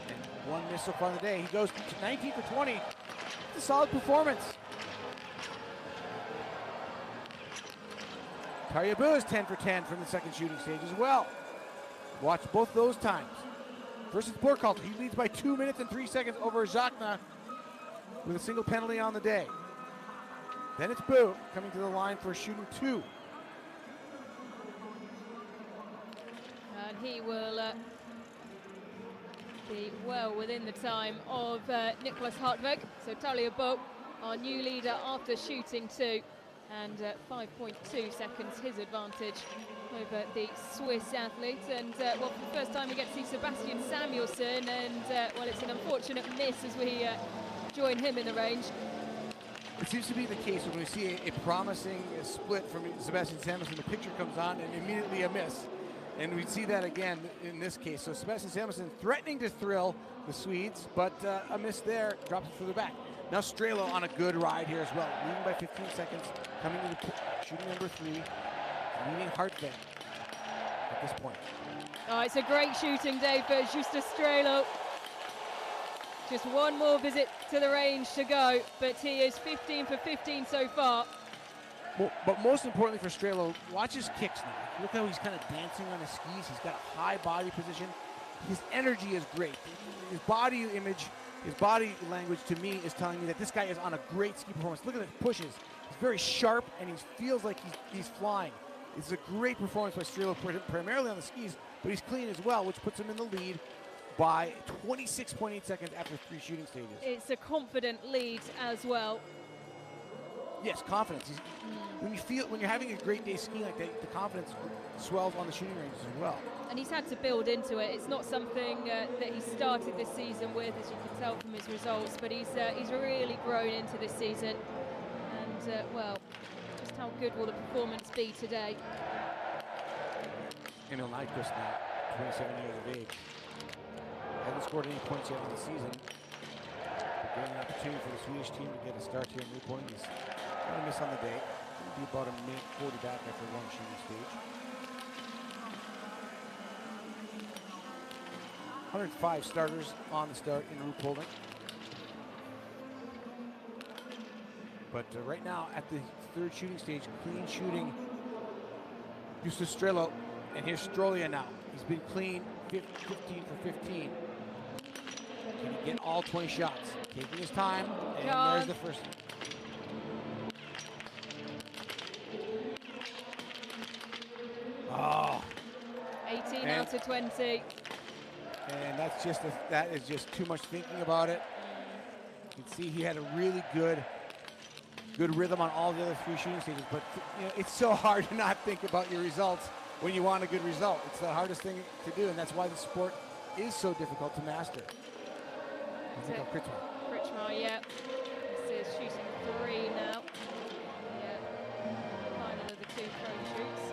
And 1 miss so far in the day. He goes to 19 for 20. It's a solid performance. Taryabu is 10 for 10 from the second shooting stage as well. Watch both those times. First is Burkhalter. He leads by 2 minutes and 3 seconds over Jacna with a single penalty on the day. Then it's Boo coming to the line for shooting 2. And he will be well within the time of Nicholas Hartweg. So Talia Bo, our new leader after shooting 2. And 5.2 seconds his advantage over the Swiss athlete. And well, for the first time we get to see Sebastian Samuelsson, and well, it's an unfortunate miss as we join him in the range. It seems to be the case when we see a promising split from Sebastian Samuelsson, the picture comes on and immediately a miss. And we see that again in this case. So Sebastian Samuelsson threatening to thrill the Swedes, but a miss there, drops it further back. Now Strelo on a good ride here as well, leading by 15 seconds, coming to the shooting number 3, leading Hartweg at this point. Oh, it's a great shooting day for Justus Strelo. Just 1 more visit to the range to go, but he is 15 for 15 so far. Well, but most importantly for Strelo, watch his kicks now. Look how he's kind of dancing on his skis. He's got a high body position. His energy is great. His body image, his body language to me is telling me that this guy is on a great ski performance. Look at the pushes. He's very sharp and he feels like he's flying. It's a great performance by Strelo, primarily on the skis, but he's clean as well, which puts him in the lead by 26.8 seconds after 3 shooting stages. It's a confident lead as well. Yes, confidence. When you're having a great day skiing like that, the confidence swells on the shooting ranges as well. And he's had to build into it. It's not something that he started this season with, as you can tell from his results, but he's really grown into this season. And well, just how good will the performance be today? Emil Nyquist now, 27 years of age. Hasn't scored any points yet on the season. But getting an opportunity for the Swedish team to get a start here in Ruhpolding. He's going to miss on the day. He'll be about a minute 40 back after 1 shooting stage. 105 starters on the start in Ruhpolding. But right now at the 3rd shooting stage, clean shooting, Justus Strelo. And here's Strolia now. He's been clean, 15 for 15. Can he get all 20 shots? Taking his time, and there's the first. Oh. 18 out of 20. And that is just too much thinking about it. You can see he had a really good rhythm on all the other 3 shooting stages, but you know, it's so hard to not think about your results when you want a good result. It's the hardest thing to do, and that's why the sport is so difficult to master. Kritschmar, yeah. This is shooting 3 now. Yeah. Final of the 2 prone shoots.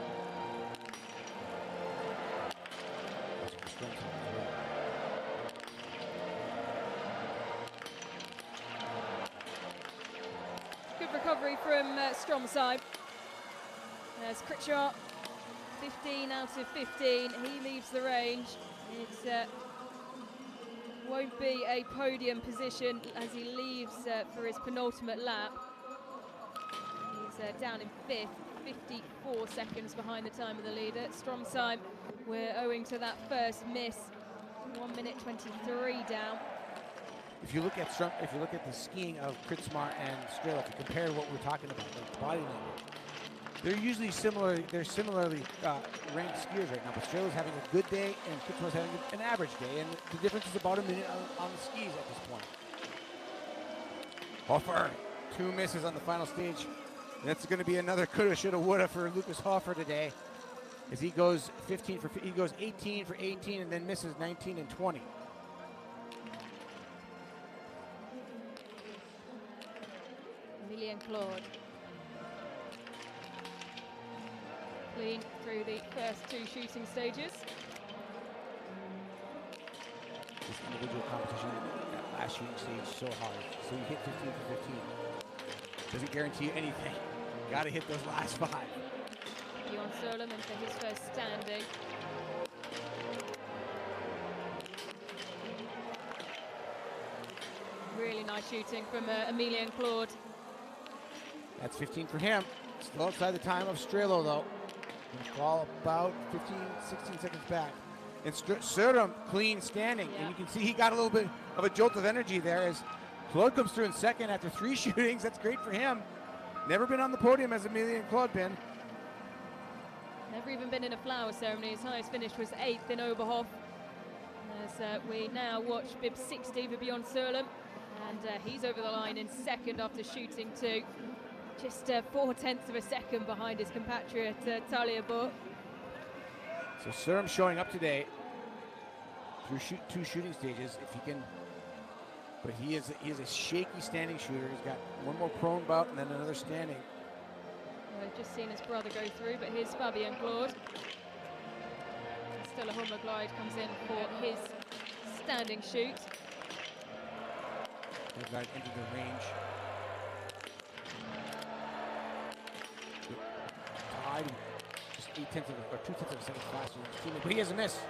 Good recovery from Stromside. There's Kritschmar 15 out of 15, he leaves the range. It won't be a podium position as he leaves for his penultimate lap. He's down in 5th, 54 seconds behind the time of the leader. Strong time, we're owing to that first miss, 1 minute 23 down. If you look at the skiing of Kritsmar and Strela, if you compare what we're talking about, like body language, they're usually similar. They're similarly ranked skiers right now. But Strela's having a good day, and Kritsmar's having an average day, and the difference is about a minute on the skis at this point. Hofer, 2 misses on the final stage. That's going to be another coulda, shoulda, woulda for Lucas Hofer today, as he goes 18 for 18, and then misses 19 and 20. Emilien Claude. Clean through the first 2 shooting stages. This individual competition, that last shooting stage, so hard. So you hit 15 for 15. Doesn't guarantee you anything. Got to hit those last 5. Bjorn Solomon for his first standing. Really nice shooting from Emilien Claude. That's 15 for him. Still outside the time of Strelo, though. He'll fall about 15, 16 seconds back. And Sörum clean standing. Yeah. And you can see he got a little bit of a jolt of energy there as Claude comes through in second after 3 shootings. That's great for him. Never been on the podium as Emilien Claude been. Never even been in a flower ceremony. His highest finish was 8th in Oberhof. As we now watch bib 60 for Bjorn Solomon. And he's over the line in second after shooting 2. Just 0.4 of a second behind his compatriot Talia Bo. So Sörum showing up today through 2 shooting stages. If he can, but he is a shaky standing shooter. He's got 1 more prone bout and then another standing. Well, I've just seen his brother go through, but here's Fabien Claude. Stella Hummerglide comes in for his standing shoot. Hummerglide into the range. Tied just 2/10 of a second faster than his teammate, but he has a miss.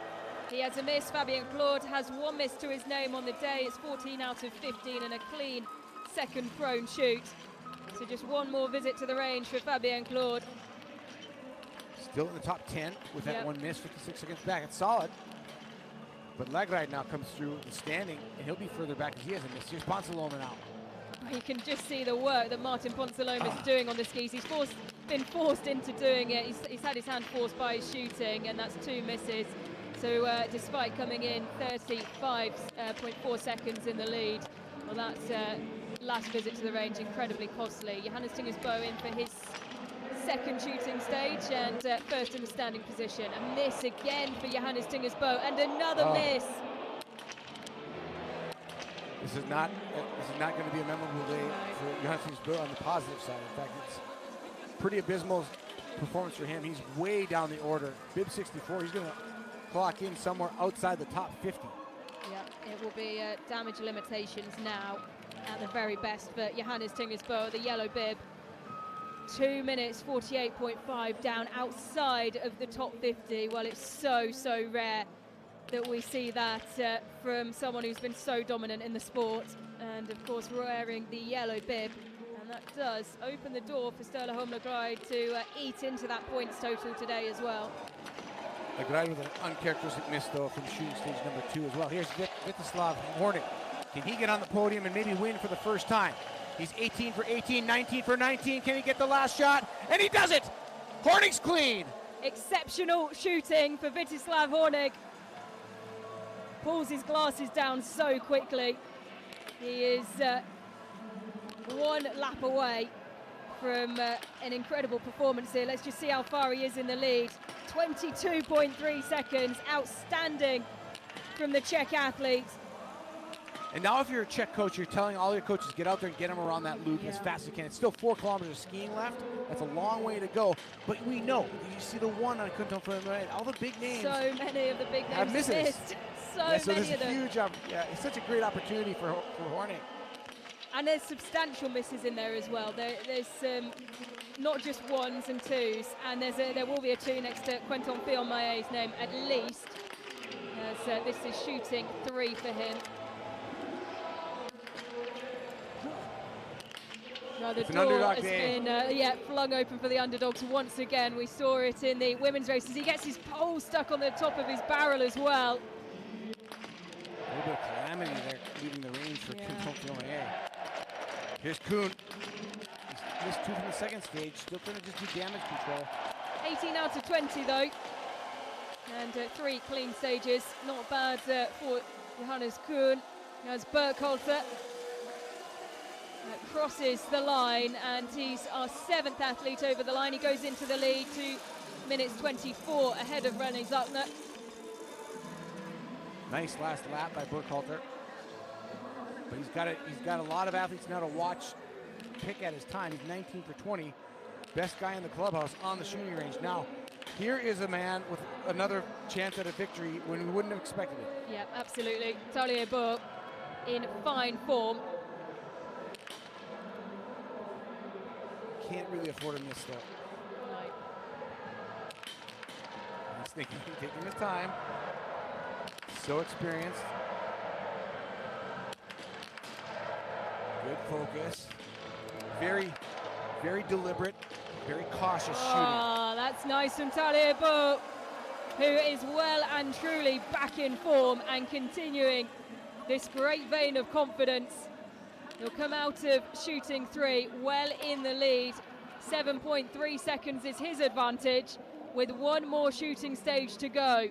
He has a miss. Fabien Claude has 1 miss to his name on the day. It's 14 out of 15 and a clean second prone shoot. So just 1 more visit to the range for Fabien Claude. Still in the top 10 with that 1 miss, 56 seconds back. It's solid. But Lagride now comes through the standing, and he'll be further back because he has a miss. Here's Ponsaloma now. You can just see the work that Martin Ponsaloma is doing on the skis. He's been forced into doing it. He's had his hand forced by his shooting, and that's 2 misses. So despite coming in 35.4 seconds in the lead, well, that's last visit to the range incredibly costly. Johannes Tingersbo in for his second shooting stage and first in the standing position. A miss again for Johannes Tingersbo and another miss. This is not going to be a memorable day for Johannes Tingersbo on the positive side. In fact, it's pretty abysmal performance for him. He's way down the order. Bib 64, he's going to clock in somewhere outside the top 50. Yeah, it will be damage limitations now at the very best for Johannes Tingersbo, the yellow bib. 2 minutes 48.5 down outside of the top 50. Well, it's so rare that we see that from someone who's been so dominant in the sport, and of course wearing the yellow bib, and that does open the door for Sturla Humlegreid to eat into that points total today as well. Lagride with an uncharacteristic miss though from shooting stage number 2 as well. Here's Vitislav Hornik. Can he get on the podium and maybe win for the first time? He's 18 for 18, 19 for 19. Can he get the last shot? And he does it! Hornik's clean! Exceptional shooting for Vitislav Hornik. Pulls his glasses down so quickly. He is 1 lap away from an incredible performance here. Let's just see how far he is in the lead. 22.3 seconds, outstanding from the Czech athlete. And now if you're a Czech coach, you're telling all your coaches, get out there and get them around that loop as fast as you can. It's still 4 kilometers of skiing left. That's a long way to go. But we know, you see the one on Kuntum Fernand, all the big names. So many of the big names have misses. missed. So many of them. Huge, it's such a great opportunity for Hornik. And there's substantial misses in there as well. There's some not just ones and twos, and there will be a 2 next to Quentin Fillon-Maillet's name at least, as this is shooting 3 for him. Now the door has been flung open for the underdogs once again. We saw it in the women's races. He gets his pole stuck on the top of his barrel as well. A little bit of calamity there, leaving the range for Quentin Fillon-Maillet. Here's Kuhn. He's missed 2 from the second stage, still trying to just do damage control. 18 out of 20 though, and 3 clean stages. Not bad for Johannes Kuhn. As Burkhalter crosses the line, and he's our 7th athlete over the line. He goes into the lead, 2 minutes 24 ahead of René Zuckner. Nice last lap by Burkhalter. But he's got a lot of athletes now to watch, pick at his time. He's 19 for 20. Best guy in the clubhouse on the shooting range. Now, here is a man with another chance at a victory when we wouldn't have expected it. Yeah, absolutely. Talier Bourg in fine form. Can't really afford to miss though. No. He's taking his time. So experienced. Good focus. Very, very deliberate, very cautious shooting. Oh, that's nice from Talier Bourg, who is well and truly back in form and continuing this great vein of confidence. He'll come out of shooting 3 well in the lead. 7.3 seconds is his advantage, with 1 more shooting stage to go.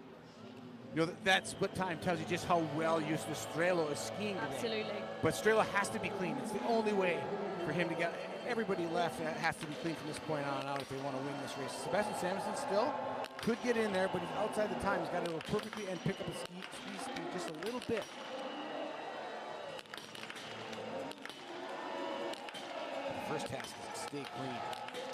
You know, that split time tells you just how well used to Strelo is skiing today. Absolutely. But Strelo has to be clean. It's the only way for him to get, everybody left has to be clean from this point on out if they want to win this race. Sebastian Samuelsson still could get in there, but he's outside the time. He's got to go perfectly and pick up his speed just a little bit. The first task is to stay clean.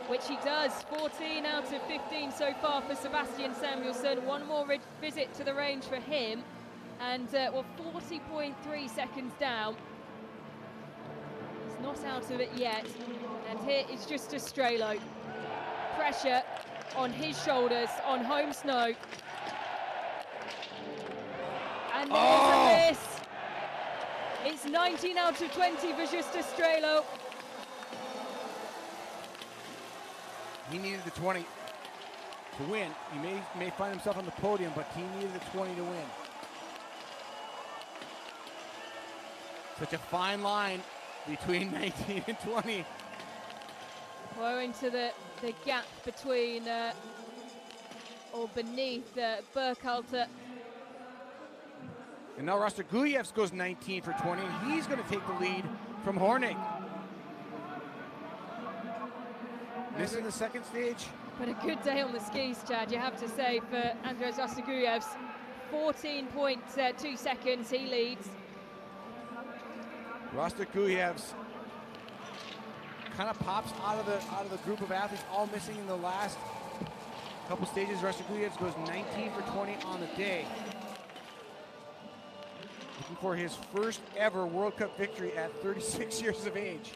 Which he does. 14 out of 15 so far for Sebastian Samuelsson. 1 more visit to the range for him. And, 40.3 seconds down. He's not out of it yet. And here is just a Strelo. Pressure on his shoulders on home snow. And there's a miss. It's 19 out of 20 for Just Strelo. He needed the 20 to win. He may find himself on the podium, but he needed the 20 to win. Such a fine line between 19 and 20. Owing to the gap between or beneath Burkhalter. And now Rastorguyevs goes 19 for 20, and he's going to take the lead from Hornig. Missing the second stage. But a good day on the skis, Chad, you have to say, for Andres Rastorguyevs. 14.2 seconds he leads. Rastorguyevs kind of pops out of the group of athletes, all missing in the last couple stages. Rastorguyevs goes 19 for 20 on the day. Looking for his first ever World Cup victory at 36 years of age.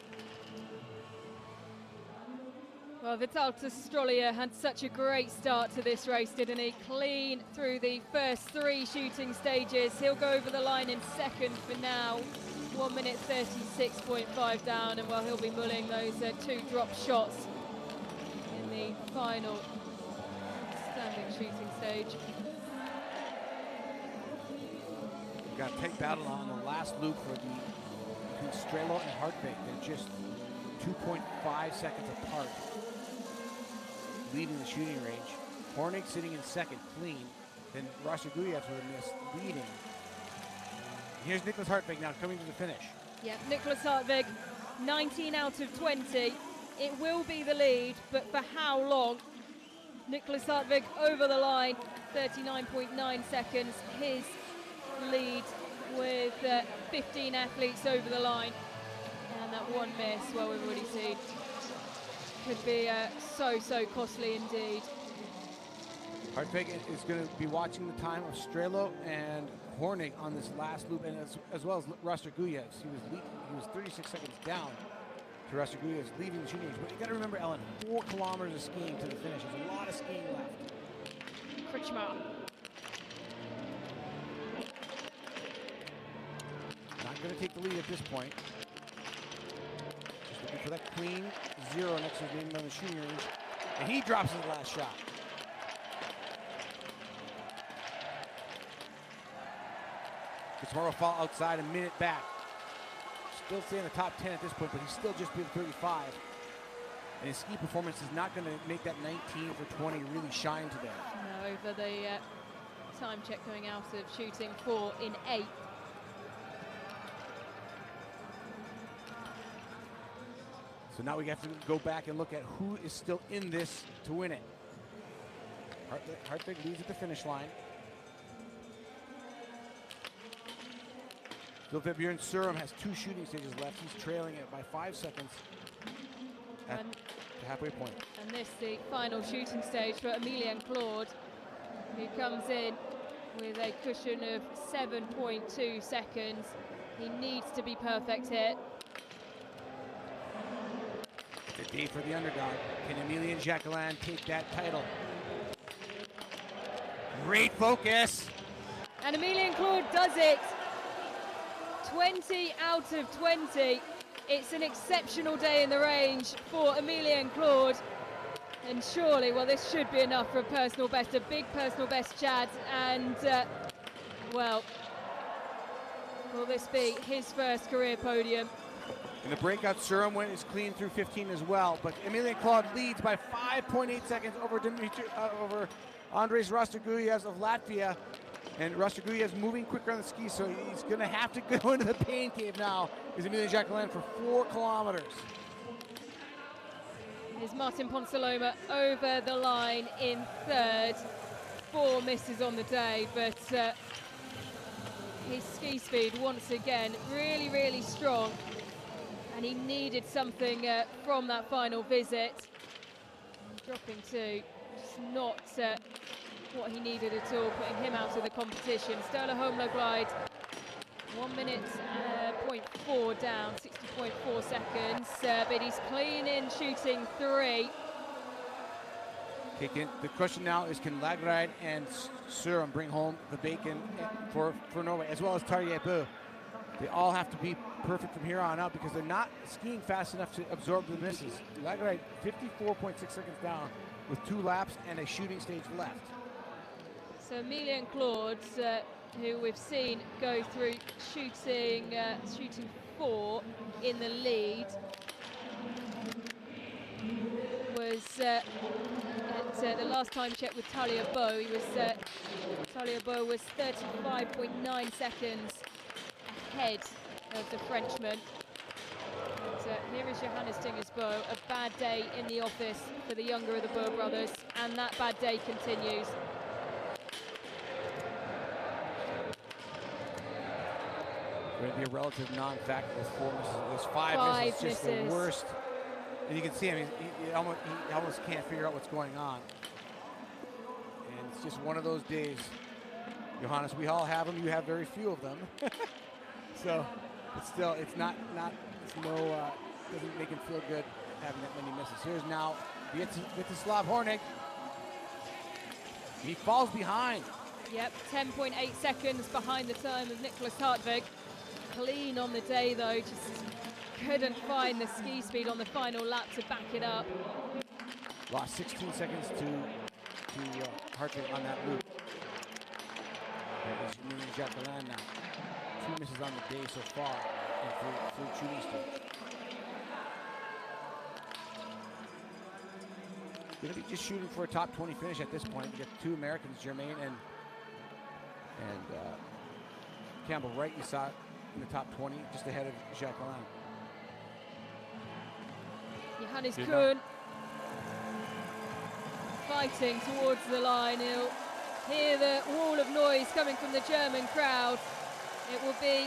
Well, Vitalta Strolier had such a great start to this race, didn't he? Clean through the first 3 shooting stages. He'll go over the line in second for now. 1 minute 36.5 down, and well, he'll be mulling those 2 drop shots in the final standing shooting stage. We've got a tight battle on the last loop between Strelo and Hartwig. They're just 2.5 seconds apart, leading the shooting range. Hornig sitting in second, clean. Then Rastorguyevs with a miss, leading. Here's Nicholas Hartwig now coming to the finish. Yeah, Nicholas Hartwig, 19 out of 20. It will be the lead, but for how long? Nicholas Hartwig over the line, 39.9 seconds. His lead with 15 athletes over the line. And that 1 miss, well, we've already seen, could be so costly indeed. Hartwig is going to be watching the time of Strelo and Hornig on this last loop, and as well as Rastorguyevs. He was 36 seconds down to Rastaguia is leaving the shooting range. But you got to remember, Ellen, 4 kilometers of skiing to the finish. There's a lot of skiing left. Kretschmer. Not going to take the lead at this point. Just looking for that clean 0 next to his name on the shooting range. And he drops his last shot. Fitzgerald fall outside, a minute back. Still stay in the top 10 at this point, but he's still just below 35. And his ski performance is not going to make that 19 for 20 really shine today. No, over the time check going out of shooting 4 in 8. So now we have to go back and look at who is still in this to win it. Hartwig leads at the finish line. Still Bjørn Sørum has 2 shooting stages left. He's trailing it by 5 seconds at the halfway point. And this the final shooting stage for Emilien Claude, who comes in with a cushion of 7.2 seconds. He needs to be perfect here. It's a day for the underdog. Can Emilien Jacquelin take that title? Great focus. And Emilien Claude does it. 20 out of 20. It's an exceptional day in the range for Emilien Claude. And surely, well, this should be enough for a personal best, a big personal best, Chad. And, well, will this be his first career podium? In the breakout, Sørum went is clean through 15 as well. But Emilien Claude leads by 5.8 seconds over over Andres Rastaguias of Latvia. And Rastaguias is moving quicker on the skis, so he's going to have to go into the pain cave now. Is Emilien Jacquelin for 4 kilometers. Here's Martin Ponsaloma over the line in 3rd. 4 misses on the day, but his ski speed once again really, really strong. And he needed something from that final visit. Dropping to just not what he needed at all, putting him out of the competition. Sturla Holmløglide, 1 minute, 0.4 down, 60.4 seconds, but he's clean in shooting 3. Okay, the question now is, can Lagride and Sørum bring home the bacon for Norway, as well as Tarjei Bø? They all have to be perfect from here on out because they're not skiing fast enough to absorb the misses. Lagride 54.6 seconds down with 2 laps and a shooting stage left. So Emilien Claude, who we've seen go through shooting 4 in the lead, was at the last time check with Talia Bø, Talia Bø was 35.9 seconds ahead of the Frenchman. And here is Johannes Tingers Bø, a bad day in the office for the younger of the Bø brothers, and that bad day continues. Going to be a relative non-factor with 4 misses. There's 5 misses, just the worst. And you can see him, he almost can't figure out what's going on. And it's just one of those days. Johannes, we all have them, you have very few of them. So, but still, it's doesn't make him feel good having that many misses. Here's now Vítězslav Hornig. He falls behind. Yep, 10.8 seconds behind the time of Nicholas Hartwig. Clean on the day though, just couldn't find the ski speed on the final lap to back it up. Lost 16 seconds to Hartwig on that loop. There's Emilien Jacquelin now. 2 misses on the day so far and through shooting stage. Going to be just shooting for a top 20 finish at this point. We got 2 Americans, Germain and Campbell Wright, you saw in the top 20, just ahead of Jacquelin. Johannes Kuhn fighting towards the line. He'll hear the wall of noise coming from the German crowd. It will be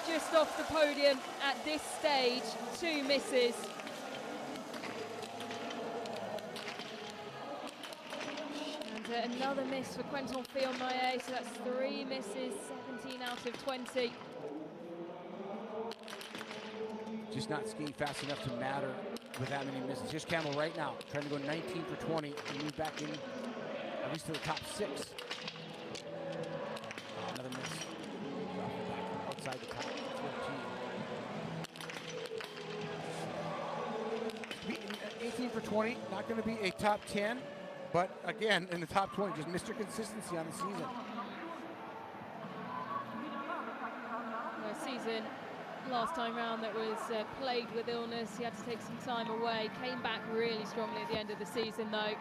just off the podium at this stage, 2 misses. And another miss for Quentin Fillon-Maillet, so that's 3 misses, 17 out of 20. just not skiing fast enough to matter with that many misses. Here's Campbell right now, trying to go 19 for 20 and move back in at least to the top 6. Another miss. Outside the top 14. 18 for 20, not going to be a top 10, but again, in the top 20, just Mr. Consistency on the season. Season last time round that was plagued with illness. He had to take some time away, came back really strongly at the end of the season though,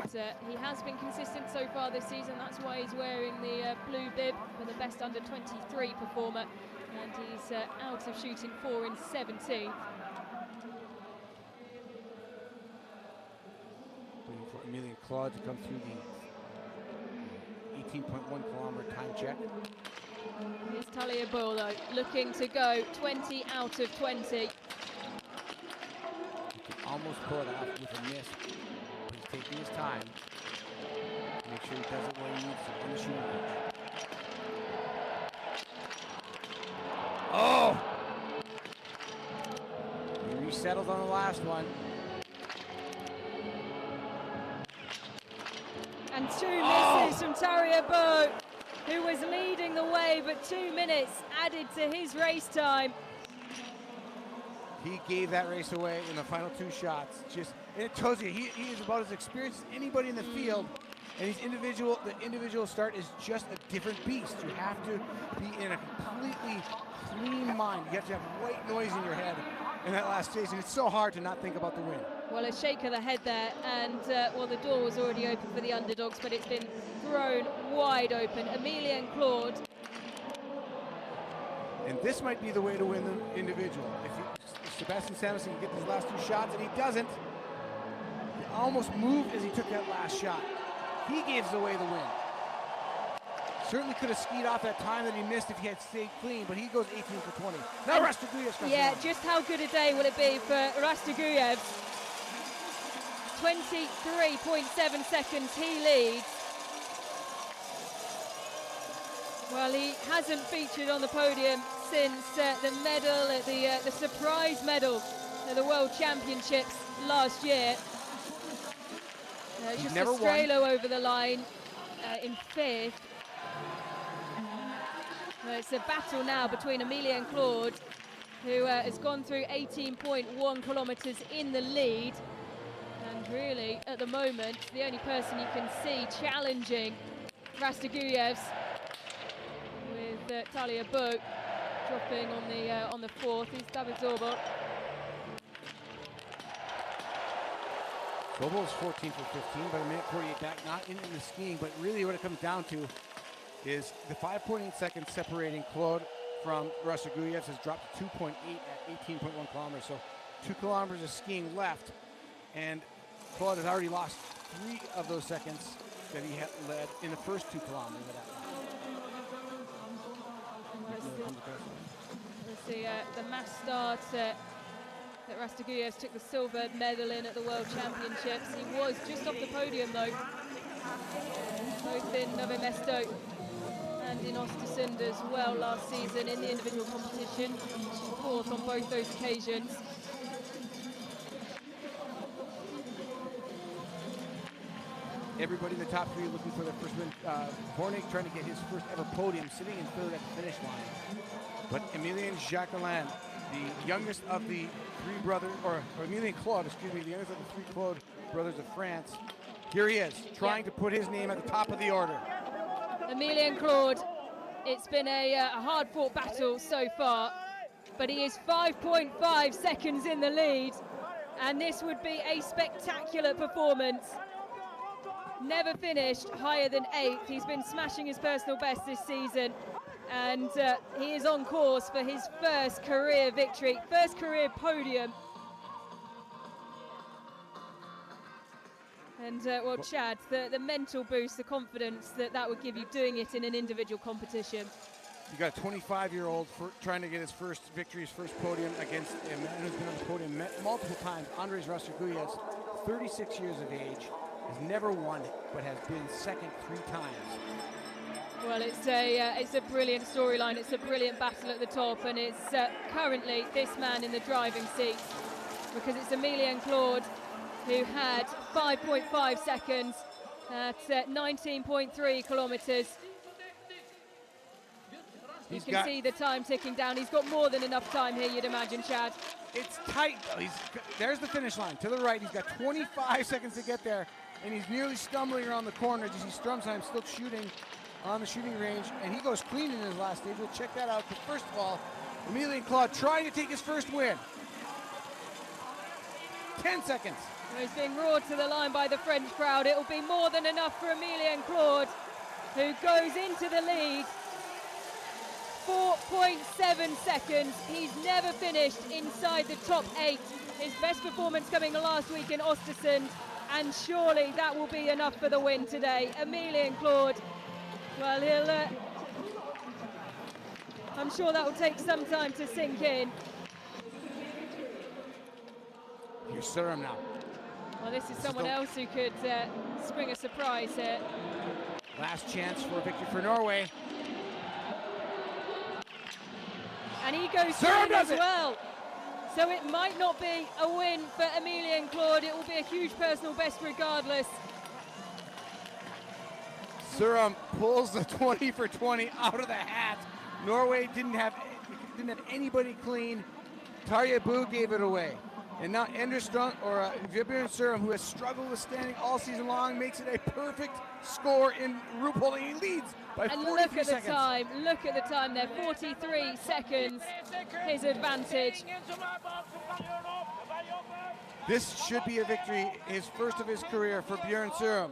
and he has been consistent so far this season. That's why he's wearing the blue bib for the best under 23 performer, and he's out of shooting 4 in 17. Waiting for Emilian Claude to come through the 18.1 kilometer time check. Here's Talia Bull though, looking to go 20 out of 20. He can almost pull it off with a miss, but he's taking his time to make sure he does it where he needs to on the shooting range. Oh! He resettles on the last one. And 2 misses from Talia Bull, who was leading the way, but 2 minutes added to his race time. He gave that race away in the final 2 shots. And it tells you he is about as experienced as anybody in the field. And the individual start is just a different beast. You have to be in a completely clean mind. You have to have white noise in your head in that last stage, and it's so hard to not think about the win. Well, a shake of the head there, and well, the door was already open for the underdogs, but it's been thrown wide open. Emilian Claude. And this might be the way to win the individual. If Sebastian Samuelson can get these last 2 shots, and he doesn't, he almost moved as he took that last shot. He gives away the win. Certainly could have skied off that time that he missed if he had stayed clean, but he goes 18 for 20. Now Rastaguyev's coming. Yeah, just how good a day will it be for Rastaguyev? 23.7 seconds he leads. Well, he hasn't featured on the podium since the medal at the surprise medal at the World Championships last year. Just Estrela over the line in 5th. It's a battle now between Emilian Claude, who has gone through 18.1 kilometers in the lead. And really, at the moment, the only person you can see challenging Rastaguyev's, with Talia Bull dropping on the 4th, is David Zorbot. Zorbot is 14 for 15, but a minute 48 back, not in the skiing, but really what it comes down to is the 5.8 seconds separating Claude from Rastaguyev's has dropped to 2.8 at 18.1 kilometers. So 2 kilometers of skiing left, and Claude has already lost 3 of those seconds that he had led in the first 2 kilometers of that. The mass start that Rastaguyev took the silver medal in at the World Championships. He was just off the podium though, both in Novo Mesto and in Östersund as well last season in the individual competition. 4th on both those occasions. Everybody in the top 3 looking for their first win. Hornig trying to get his first ever podium, sitting in 3rd at the finish line. But Emilian Jacquelin, the youngest of the 3 brothers, or Emilian Claude, excuse me, the youngest of the 3 Claude brothers of France. Here he is, trying to put his name at the top of the order. Emilian Claude, it's been a hard-fought battle so far, but he is 5.5 seconds in the lead, and this would be a spectacular performance. Never finished higher than 8th. He's been smashing his personal best this season, and he is on course for his first career victory, first career podium. And well, Chad, the mental boost, the confidence that would give you doing it in an individual competition. You got a 25-year-old trying to get his first victory, his first podium against a man who's been on the podium multiple times. Andres Rastaguyev, 36 years of age. has never won it, but has been second 3 times. Well, it's a brilliant storyline. It's a brilliant battle at the top, and it's currently this man in the driving seat, because it's Emilien Claude who had 5.5 seconds at 19.3 kilometers. You can see the time ticking down. He's got more than enough time here, you'd imagine, Chad. It's tight, though. There's the finish line to the right. He's got 25 seconds to get there, and he's nearly stumbling around the corner. You see Strumsheim still shooting on the shooting range, and he goes clean in his last stage. We'll check that out. But first of all, Emilien Claude trying to take his first win. 10 seconds. Well, he's being roared to the line by the French crowd. It will be more than enough for Emilien Claude, who goes into the lead. 4.7 seconds. He's never finished inside the top 8. His best performance coming last week in Östersund, and surely that will be enough for the win today. Emilien Claude, well, I'm sure that will take some time to sink in. Here's Sørum now. Well, this is someone else who could spring a surprise here. Last chance for a victory for Norway. And he goes through as well. So it might not be a win for Emilien Claude. It will be a huge personal best regardless. Sørum pulls the 20 for 20 out of the hat. Norway didn't have anybody clean. Tarjei Bø gave it away. And now Vebjørn Sørum, who has struggled with standing all season long, makes it a perfect score in Ruhpolding. He leads by 43 seconds. And look at the time there, 43 seconds, his advantage. This should be a victory, his first of his career for Bjørn Sørum.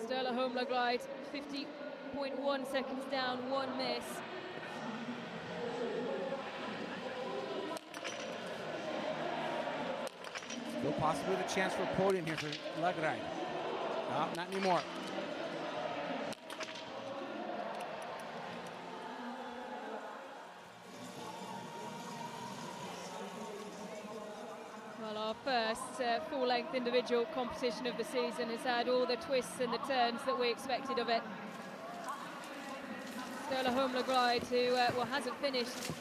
Sturla Holmlaglide, 50.1 seconds down, 1 miss. Still possibly the chance for a podium here for Lagride. No, not anymore. Well, our first full-length individual competition of the season has had all the twists and the turns that we expected of it. Sturla Holmlaglide, who hasn't finished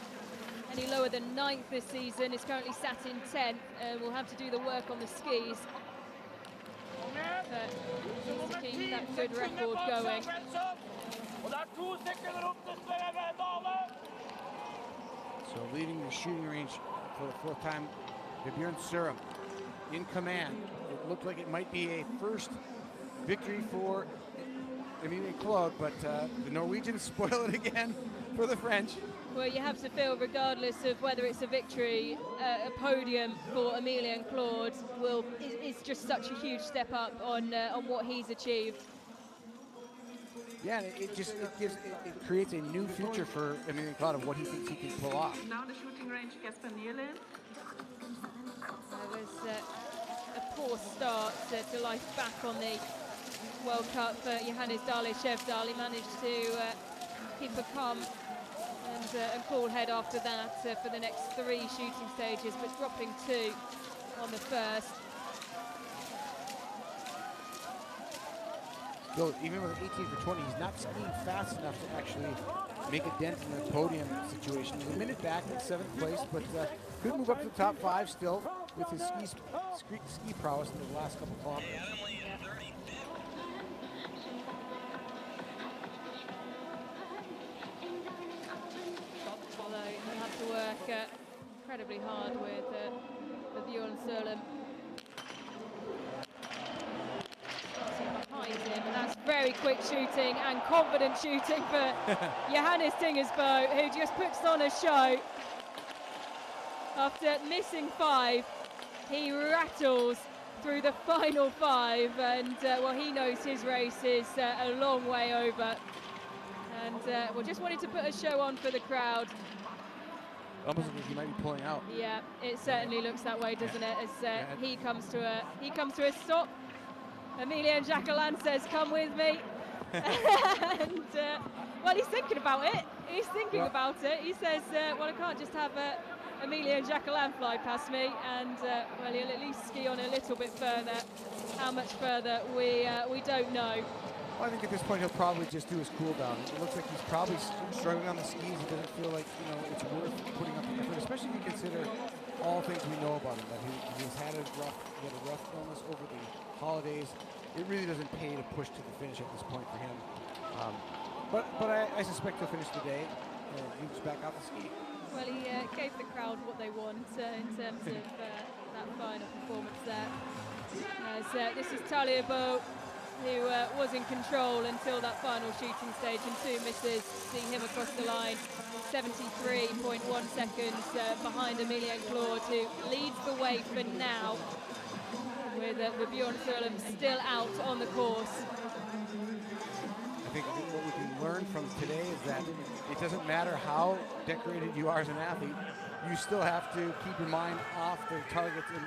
any lower than 9th this season, is currently sat in 10th and will have to do the work on the skis. But needs to keep that good record going. So leading the shooting range for the 4th time, Bjørn Sørum in command. It looked like it might be a first victory for Emilien Claude, but the Norwegians spoil it again for the French. Well, you have to feel, regardless of whether it's a victory, a podium for Emilien Claude is just such a huge step up on what he's achieved. Yeah, it creates a new future for Emilien Claude of what he thinks he can pull off. Now the shooting range, Casper Nierlin. There was a poor start to life back on the World Cup for Johannes Dale Skjevdal. He managed to keep a calm and cool head after that for the next 3 shooting stages, but dropping 2 on the first. So even with 18 for 20, he's not skiing fast enough to actually make a dent in the podium situation. He's a minute back in 7th place, but could move up to the top 5 still with his ski prowess in the last couple kilometers. Although he'll have to work incredibly hard with Bjørn Sørum. Behind him, and that's very quick shooting and confident shooting for Johannes Tingersbo, who just puts on a show. After missing 5, he rattles through the final 5, and well, he knows his race is a long way over, and well, just wanted to put a show on for the crowd. Almost looks like he might be pulling out. Yeah, it certainly looks that way, doesn't it? As he comes to a stop. Emilien Jacquelin says, "Come with me," and well, he's thinking about it. He's thinking about it. He says, "Well, I can't just have Amelia and Jacqueline fly past me, and well, he'll at least ski on a little bit further. How much further, we don't know. Well, I think at this point he'll probably just do his cool down. It looks like he's probably struggling on the skis. He doesn't feel like, you know, it's worth putting up the effort, especially if you consider all things we know about him. That he's had a rough illness over the holidays. It really doesn't pay to push to the finish at this point for him. But I suspect he'll finish today and he's back out the ski. Well, he gave the crowd what they want in terms of that final performance there. As this is Talierbo, who was in control until that final shooting stage, and 2 misses. See him across the line, 73.1 seconds behind Amelia and Claude, who leads the way for now, with Bjorn Sørlem still out on the course. I think what we can learn from today is that it doesn't matter how decorated you are as an athlete, you still have to keep your mind off the targets and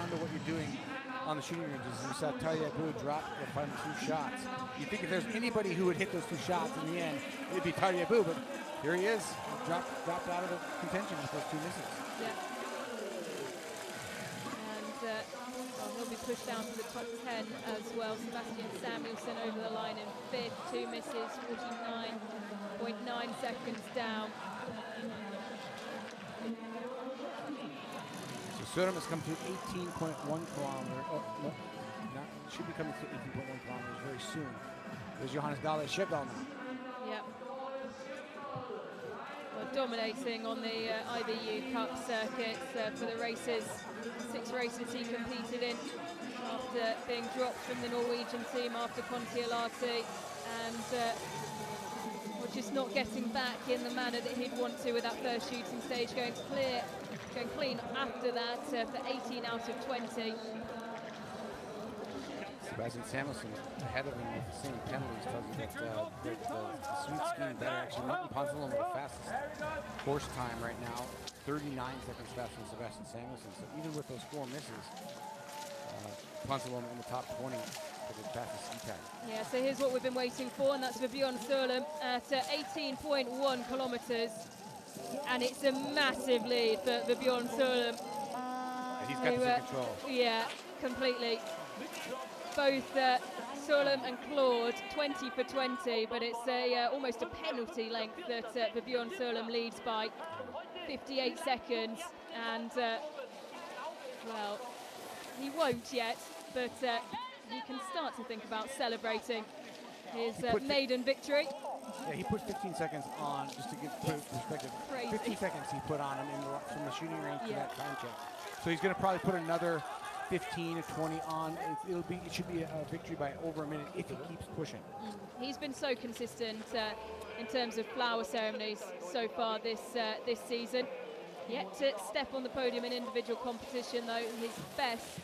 onto what you're doing on the shooting ranges. We saw Talierbo drop the final 2 shots. You'd think if there's anybody who would hit those 2 shots in the end, it'd be Talierbo, but here he is, dropped out of the contention with those 2 misses. Yeah. And well, he'll be pushed down to the top 10 as well. Sebastian Samuelsson over the line in 5th, 2 misses, 49.9 seconds down. Sørlem has come to 18.1 kilometers. Oh, no, should be coming to 18.1 kilometers very soon. There's Johannes Dahle Shevdal now. Yep. Well, dominating on the IBU Cup circuit for the races. 6 races he competed in after being dropped from the Norwegian team after Kontiolahti, and well, just not getting back in the manner that he'd want to with that first shooting stage, going clean after that for 18 out of 20. Sebastian Samuelsson ahead of him with the same penalties tells you that the sweet skiing better. Actually, Martin Ponsalon with the fastest course time right now, 39 seconds faster than Sebastian Samuelsson. So even with those 4 misses, Ponsalon in the top 20 for the fastest ski time. Yeah, so here's what we've been waiting for, and that's for Bjorn Sørlem at 18.1 kilometers. And it's a massive lead for Bjorn Sørlem. And he's got this in control. Yeah, completely. Both Sørlem and Claude 20 for 20, but it's almost a penalty length that Bjorn Sørlem leads by 58 seconds. And, well, he won't yet, but he can start to think about celebrating his maiden victory. Yeah, he put 15 seconds on, just to put perspective. Crazy. 15 seconds he put on him from the shooting range to that time check. So he's going to probably put another 15 or 20 on. It should be a victory by over a minute if he keeps pushing. He's been so consistent in terms of flower ceremonies so far this season. Yet to step on the podium in individual competition, though. His best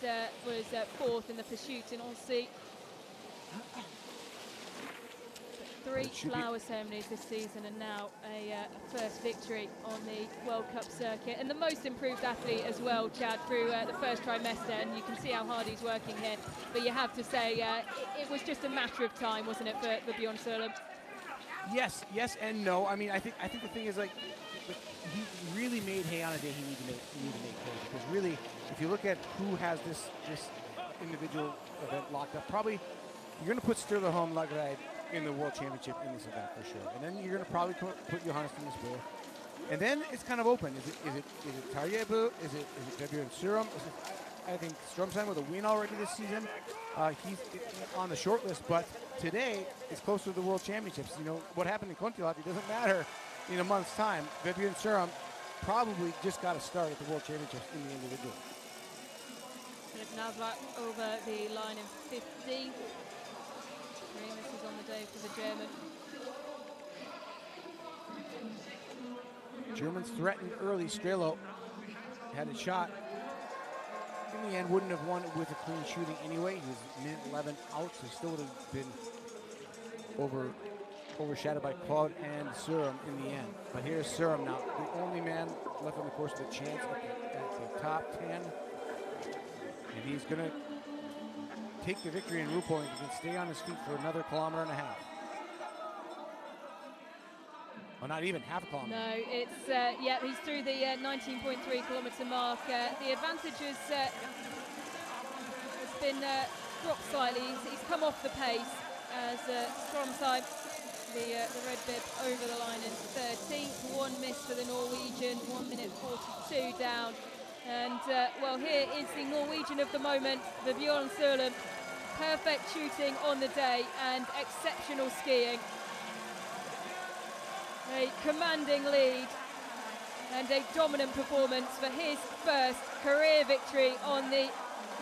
was 4th in the pursuit in Aussie. 3 flower ceremonies this season, and now a first victory on the World Cup circuit. And the most improved athlete as well, Chad, through the first trimester, and you can see how hard he's working here. But you have to say, it was just a matter of time, wasn't it, for Bjorn Sørlem? Yes and no. I mean, I think the thing is, like, he really made hay on a day he needed to make hay. Because really, if you look at who has this individual event locked up, probably you're going to put Sturla Holm Lagride in the World Championship in this event for sure. And then you're going to probably put Johannes in this bowl. And then it's kind of open. Is it Talierbo? Is it Bjorn Sørlem? I think Strømsheim with a win already this season. He's on the short list, but today is close to the World Championships. You know, what happened in Kontiolahti doesn't matter in a month's time. Bjorn Sørlem probably just got to start at the World Championships in the individual. Philip Navlak over the line in 50. 3 misses on the day for the German. Germans threatened early. Strelo had a shot. In the end, wouldn't have won it with a clean shooting anyway. He was minute 11 out, so he still would have been overshadowed by Claude and Sørlem in the end. But here's Sørlem now, the only man left on the course with a chance at the top 10. And he's going to take the victory in Ruhpolding. He can stay on his feet for another 1.5 kilometers. Well, not even half a kilometer. No, it's, yeah, he's through the 19.3 kilometre mark. The advantage has been dropped slightly. He's come off the pace as Stromsheim, the red bib, over the line in 13th. One miss for the Norwegian, 1 minute 42 down. And, well, here is the Norwegian of the moment, Bjørn Sørlund. Perfect shooting on the day and exceptional skiing. A commanding lead and a dominant performance for his first career victory on the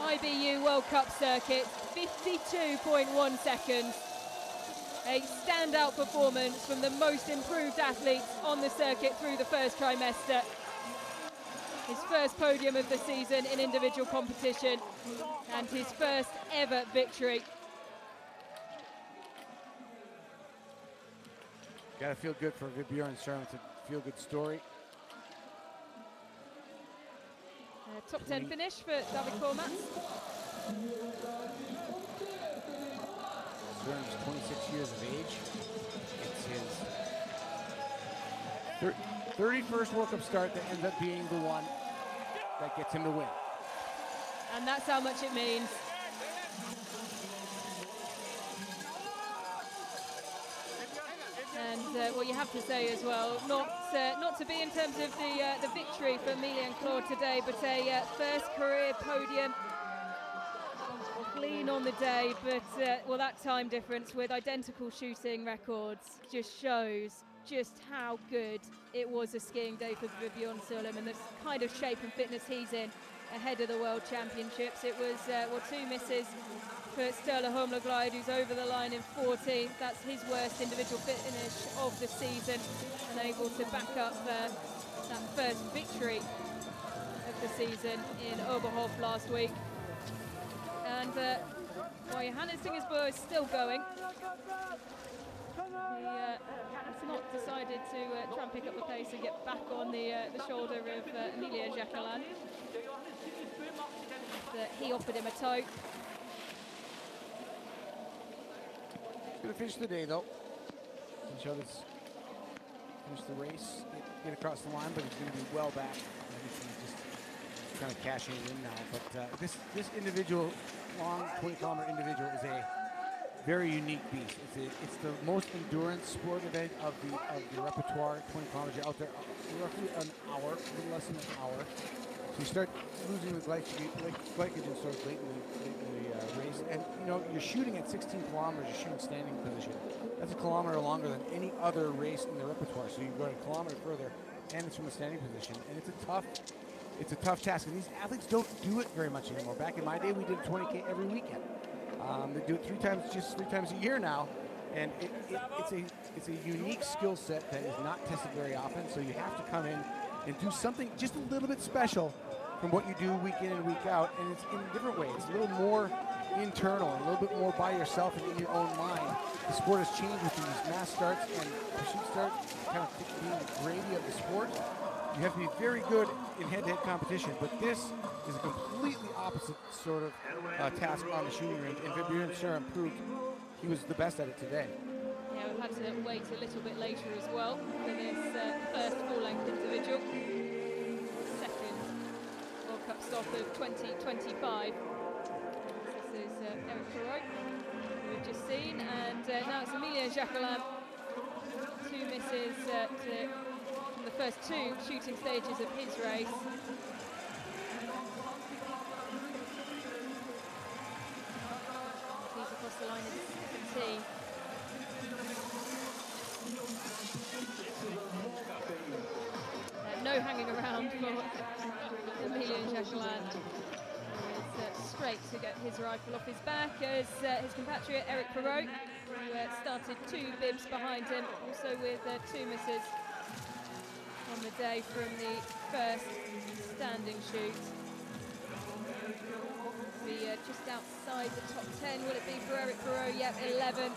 IBU World Cup circuit, 52.1 seconds. A standout performance from the most improved athletes on the circuit through the first trimester. His first podium of the season in individual competition and his first ever victory. Got to feel good for Bjørn Sørlund. It's a feel-good story. Top 10 finish for David Kormats. Sørlund is 26 years of age. It's his 31st World Cup start that ends up being the one that gets him to win. And that's how much it means. And well, you have to say as well, not to be in terms of the victory for Emilian Claude today, but a first career podium, clean on the day. But well, that time difference with identical shooting records just shows just how good it was a skiing day for Bjørn Sørlund and the kind of shape and fitness he's in ahead of the World Championships. It was well, 2 misses for Sturla Holmlegård, who's over the line in 14th. That's his worst individual finish of the season, and able to back up that first victory of the season in Oberhof last week. And well, Johannes Singersbo is still going. He's not decided to try and pick up the pace and get back on the shoulder of Emilia Jacqueline. He offered him a toe. Gonna finish the day though. Finish the race, get across the line, but he's gonna be well back. I think he's just kind of cashing it in now. But this individual, long 20-kilometer individual, is a very unique beast. It's the most endurance sport event of the repertoire. 20 kilometers out there, roughly an hour, a little less than an hour. So you start losing the glycogen sort of late in the race, and you know you're shooting at 16 kilometers. You're shooting standing position. That's a kilometer longer than any other race in the repertoire. So you go a kilometer further, and it's from a standing position, and it's a tough task. And these athletes don't do it very much anymore. Back in my day, we did 20K every weekend. They do it three times a year now, and it's a unique skill set that is not tested very often. So you have to come in and do something just a little bit special from what you do week in and week out, and it's in a different way. It's a little more internal, a little bit more by yourself and in your own mind. The sport has changed with these mass starts and pursuit starts, kind of being the gravy of the sport. You have to be very good in head-to-head competition, but this is a completely opposite sort of task on the shooting range, and Bjørn Sørlund proved he was the best at it today. Yeah, we've had to wait a little bit later as well for this first full-length individual. Second World Cup stop of 2025. This is Eric Perrault, who we've just seen, and now it's Emilia Jacqueline. 2 misses from the first 2 shooting stages of his race. He's across the line in 17. No hanging around for Emilian Jacqueline. It's straight to get his rifle off his back as his compatriot Eric Perrault, who started 2 bibs behind him, also with 2 misses on the day from the first standing shoot. Be just outside the top 10, will it be for Eric Perrault? Yep, 11.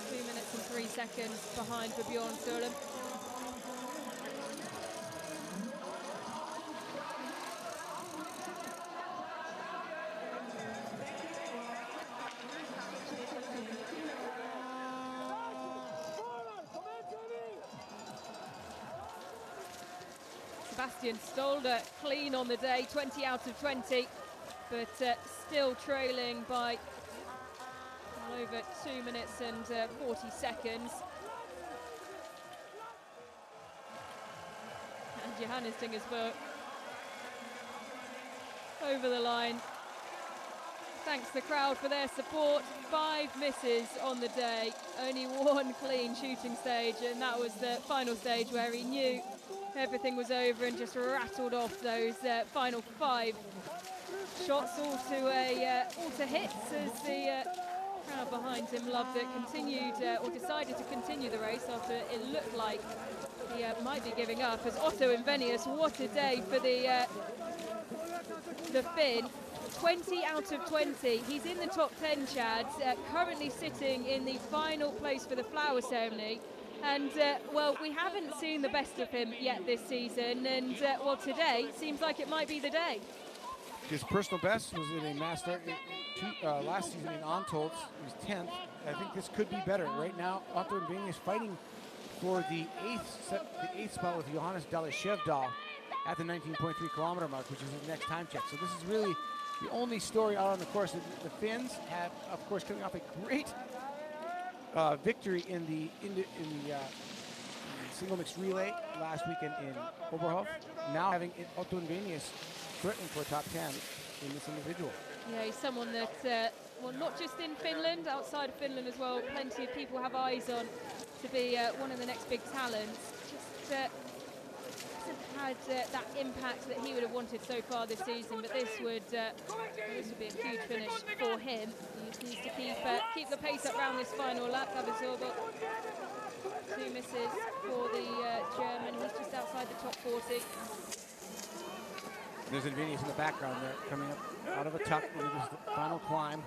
2 minutes and 3 seconds behind for Bjørn Sørlund. Sebastian Stolder clean on the day, 20 out of 20, but still trailing by well over 2 minutes and 40 seconds. And Johannes Dingersberg over the line. Thanks the crowd for their support. 5 misses on the day, only 1 clean shooting stage, and that was the final stage where he knew everything was over and just rattled off those final 5 shots, all to hits, as the crowd behind him loved it. Continued or decided to continue the race after it looked like he might be giving up. As Otto Invenius, what a day for the Finn. 20 out of 20. He's in the top 10, Chad, currently sitting in the final place for the flower ceremony. And, well, we haven't seen the best of him yet this season. And, well, today seems like it might be the day. His personal best was in a mass start last season in Antolz. He was 10th. I think this could be better. Right now, Otto Invenius fighting for the eighth spot with Johannes Dalishevdal at the 19.3 kilometer mark, which is his next time check. So this is really the only story out on the course. The Finns have, of course, coming off a great victory in the single mixed relay last weekend in Oberhof. Now having Otto Invenius threatening for a top 10 in this individual. Yeah, he's someone that, well, not just in Finland, outside of Finland as well, plenty of people have eyes on to be one of the next big talents. Just hasn't had that impact that he would have wanted so far this season, but this would be a huge finish for him. He just needs to keep the pace up around this final lap. Abizorbo, 2 misses for the German. He's just outside the top 40. There's Invenius in the background there, coming up out of a tuck into this final climb.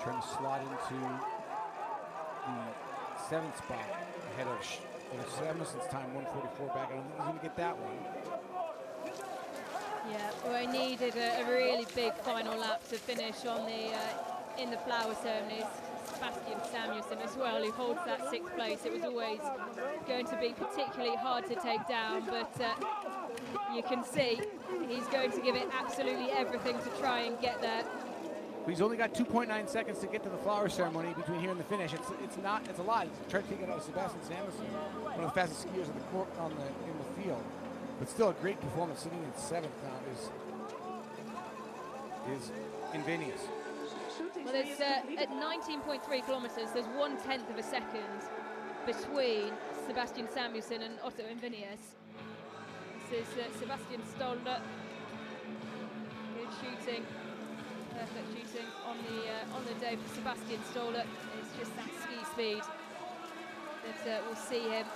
Trying to slot into the 7th spot ahead of Samuelson's time, 1:44 back. I don't think he's going to get that one. Yeah, well, he needed a really big final lap to finish on the in the flower ceremonies. Sebastian Samuelsson as well, who holds that 6th place. It was always going to be particularly hard to take down, but you can see he's going to give it absolutely everything to try and get there. He's only got 2.9 seconds to get to the flower ceremony between here and the finish. It's a lot. He's trying to take it out of Sebastian Samuelsson, one of the fastest skiers in the field. But still a great performance, sitting in 7th now is Invenius. Well, there's at 19.3 kilometers, there's 1/10 of a second between Sebastian Samuelsson and Otto Invenius. This is Sebastian Stolder. Good shooting. Perfect shooting on the day for Sebastian Stolder. It's just that ski speed that will see him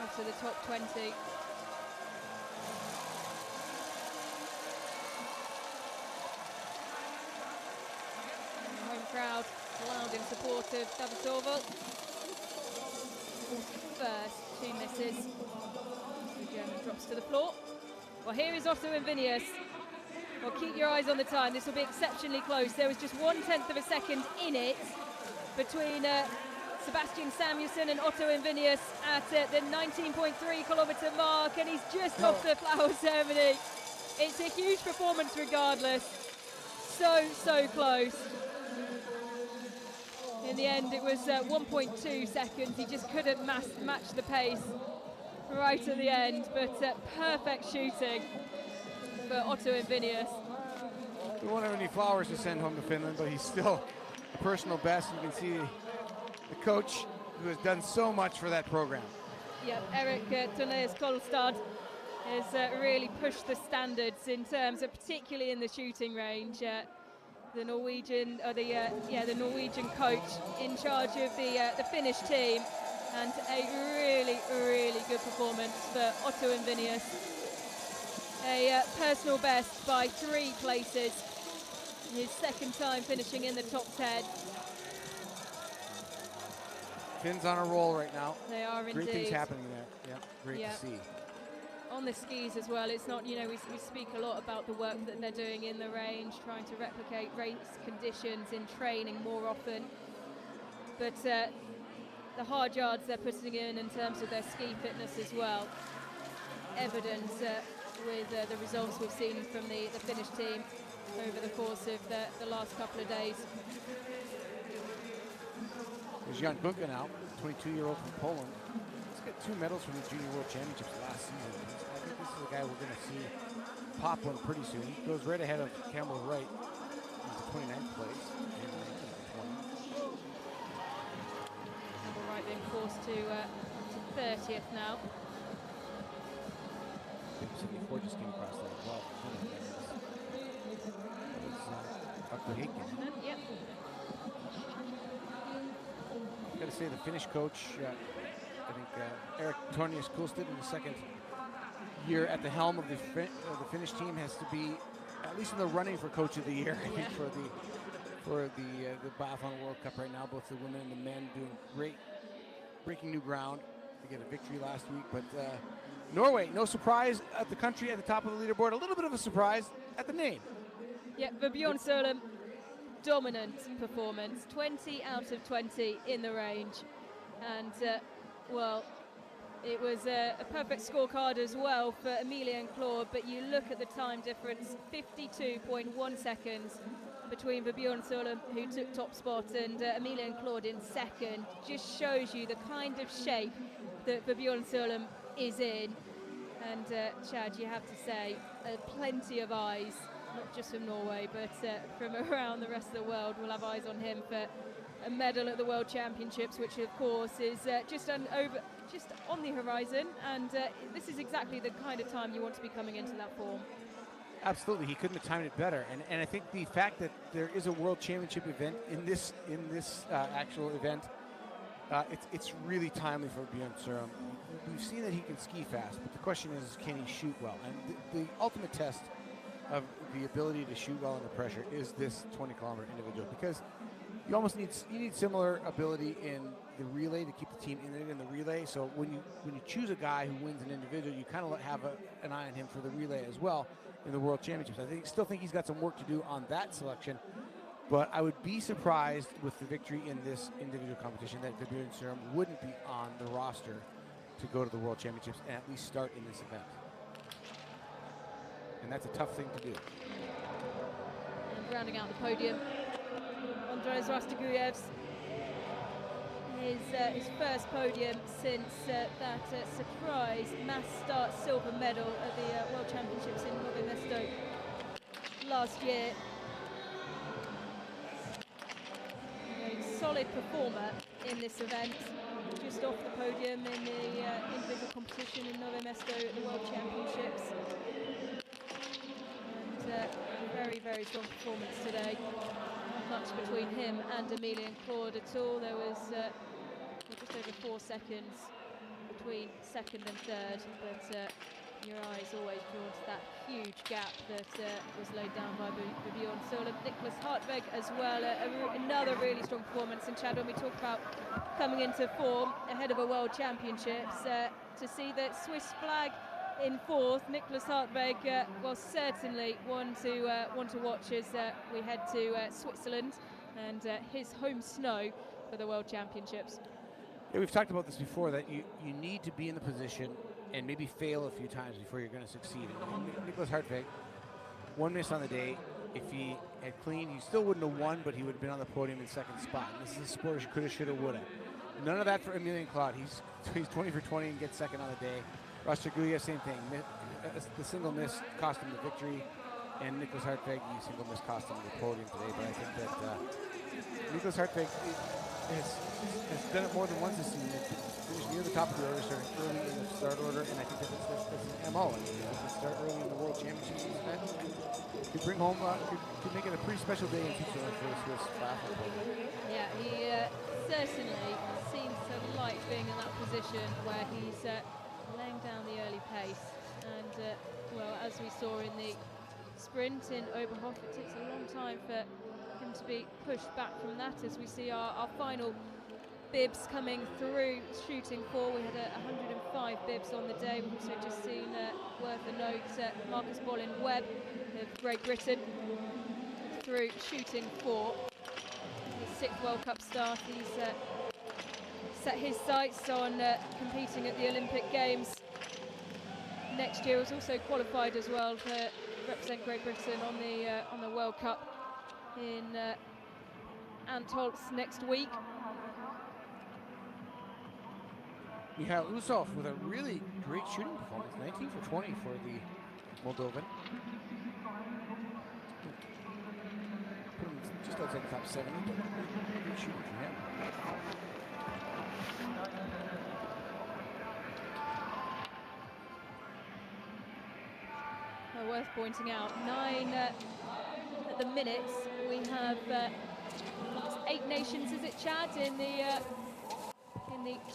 out of the top 20. And the home crowd loud and supportive. Davidovo. 41st, 2 misses. The German drops to the floor. Well, here is Otto Invenius. Well, keep your eyes on the time. This will be exceptionally close. There was just 1/10 of a second in it between Sebastian Samuelsson and Otto Invenius at the 19.3 kilometer mark, and he's just off the flower ceremony. It's a huge performance regardless. So close. In the end, it was 1.2 seconds. He just couldn't match the pace right at the end, but perfect shooting for Otto Invenius. We won't have any flowers to send home to Finland, but he's still a personal best. You can see the coach who has done so much for that program. Yep, Erik Tornes Kolstad has really pushed the standards in terms of, particularly in the shooting range. The Norwegian coach in charge of the Finnish team, and a really good performance for Otto Invenius. A personal best by 3 places. His 2nd time finishing in the top 10. Finn's on a roll right now. They are indeed. Great things happening there. Yeah, great to see. On the skis as well, it's not, we speak a lot about the work that they're doing in the range, trying to replicate race conditions in training more often. But the hard yards they're putting in terms of their ski fitness as well. Evident with the results we've seen from the Finnish team over the course of the last couple of days. There's Jan Bunke now, 22-year-old from Poland. He's got 2 medals from the Junior World Championships last season. I think this is a guy we're going to see pop one pretty soon. He goes right ahead of Campbell Wright. He's in 29th place. Campbell Wright being forced to 30th now. 74 just came across that as well. Dr. Haken. Yep. Got to say the Finnish coach, I think Erik Tornius Kulsted in the second year at the helm of the Finnish team has to be at least in the running for Coach of the Year. I think for the Biathlon World Cup right now, both the women and the men doing great, breaking new ground. They get a victory last week, but Norway, no surprise at the country at the top of the leaderboard. A little bit of a surprise at the name. Yeah, Bjørn Solem, dominant performance, 20 out of 20 in the range, and well, it was a perfect scorecard as well for Emilien Claude, but you look at the time difference, 52.1 seconds between Bjørn Solem, who took top spot, and Emilien Claude in second. Just shows you the kind of shape that Bjørn Solem is in. And Chad, you have to say, plenty of eyes, not just from Norway, but from around the rest of the world, will have eyes on him for a medal at the World Championships, which of course is just on the horizon. And this is exactly the kind of time you want to be coming into that form. Absolutely, he couldn't have timed it better. And I think the fact that there is a World Championship event in this actual event, it's really timely for Bjørn Solem. We've seen that he can ski fast, but the question is, can he shoot well? And the ultimate test of the ability to shoot well under pressure is this 20-kilometer individual, because you almost need similar ability in the relay to keep the team in the relay. So when you choose a guy who wins an individual, you kind of have an eye on him for the relay as well in the World Championships. I still think he's got some work to do on that selection, but I would be surprised with the victory in this individual competition that Bjørn Solem wouldn't be on the roster to go to the World Championships and at least start in this event. And that's a tough thing to do. And rounding out the podium, Andres Rastaguyev's his first podium since that surprise mass start silver medal at the World Championships in Novi Mesto last year. A solid performer in this event, just off the podium in the individual competition in Novi Mesto at the World Championships. And very, very strong performance today. Not much between him and Emilien Claude at all. There was just over 4 seconds between second and third, but your eyes always drawn to that huge gap that was laid down by Bjørn Solem. Nicholas Hartveg as well, another really strong performance. And Chad, when we talk about coming into form ahead of a World Championships, to see the Swiss flag in fourth, Nicholas Hartveg, well, certainly one to watch as we head to Switzerland and his home snow for the World Championships. Yeah, we've talked about this before, that you need to be in the position and maybe fail a few times before you're going to succeed. Nicholas Hartveg, 1 miss on the day. If he had cleaned, he still wouldn't have won, but he would have been on the podium in second spot. And this is a sport of coulda, shoulda, woulda. None of that for Emilien Claude. He's 20 for 20 and gets second on the day. Rastaguyev, same thing. The single miss cost him the victory, and Nicholas Hartveg, the single miss cost him the podium today. But I think that Nicholas Hartveg has done it more than once this season. Finished near the top of the order, starting early in the start order, and I think that's his MO. He start early in the World Championships event. Could bring home, could make it a pretty special day in Switzerland for the Swiss biathlon program. Yeah, he certainly seems to like being in that position where he's laying down the early pace. And well, as we saw in the sprint in Oberhof, it takes a long time for him to be pushed back from that, as we see our final bibs coming through shooting for. We had 105 bibs on the day. We've also just seen, worth a note, Marcus Bollin-Webb of Great Britain through shooting 4. His 6th World Cup start. He's set his sights on competing at the Olympic Games next year. Was also qualified as well to represent Great Britain on the World Cup in Antholz next week. Mihail Usov with a really great shooting performance, 19 for 20 for the Moldovan. Put him just outside the top 70, but good shooting for him. Well, worth pointing out, 9 at the minute. We have 8 nations, is it, Chad, in the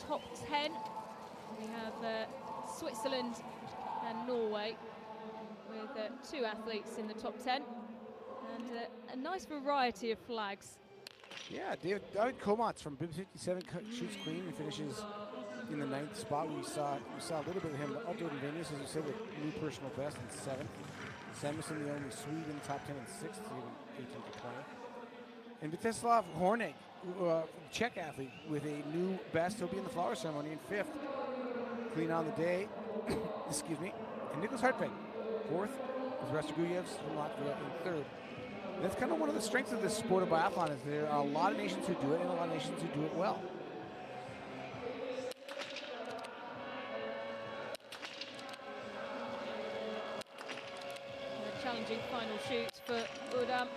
top 10. We have Switzerland and Norway with 2 athletes in the top 10, and a nice variety of flags. Yeah, David Komats from Bib 57 shoots clean and finishes in the 9th spot. We saw a little bit of him outdoing Venius, as we said, with new personal best in 7th. Samuelson, the only Swede in the top 10 in 6th, even 18 to 20. And Vyacheslav Hornig, Czech athlete, with a new best. He'll be in the flower ceremony in 5th. Clean on the day. Excuse me. And Nicholas Hartwig, 4th. With Rastaguyevs from Latvia in 3rd. And that's kind of one of the strengths of this sport of biathlon, is there are a lot of nations who do it and a lot of nations who do it well. A challenging final shoot for Udam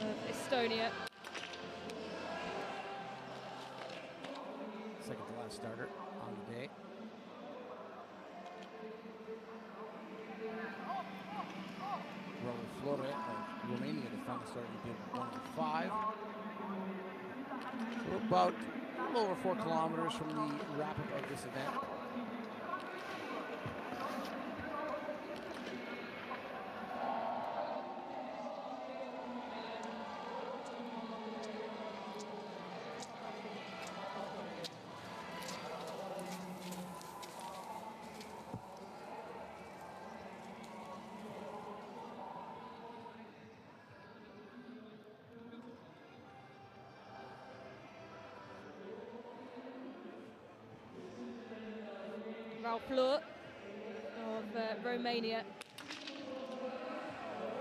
of Estonia. Second to last starter on the day. Flora of Romania, the final starter, did 1:05. We're about a little over 4 kilometers from the wrap-up of this event. Ruhpolding of Romania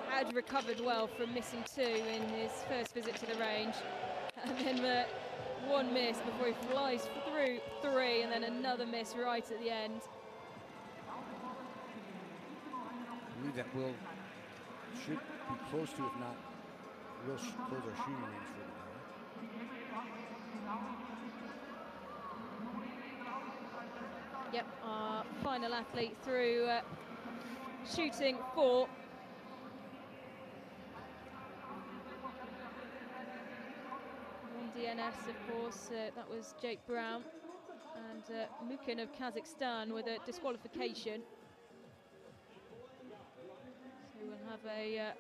had recovered well from missing 2 in his first visit to the range, and then 1 miss before he flies through 3, and then another miss right at the end. I believe that should be close to, if not, will close our shooting range for the day. Yep, our final athlete through shooting 4. On DNS, of course, that was Jake Brown, and Mukin of Kazakhstan with a disqualification. So we'll have a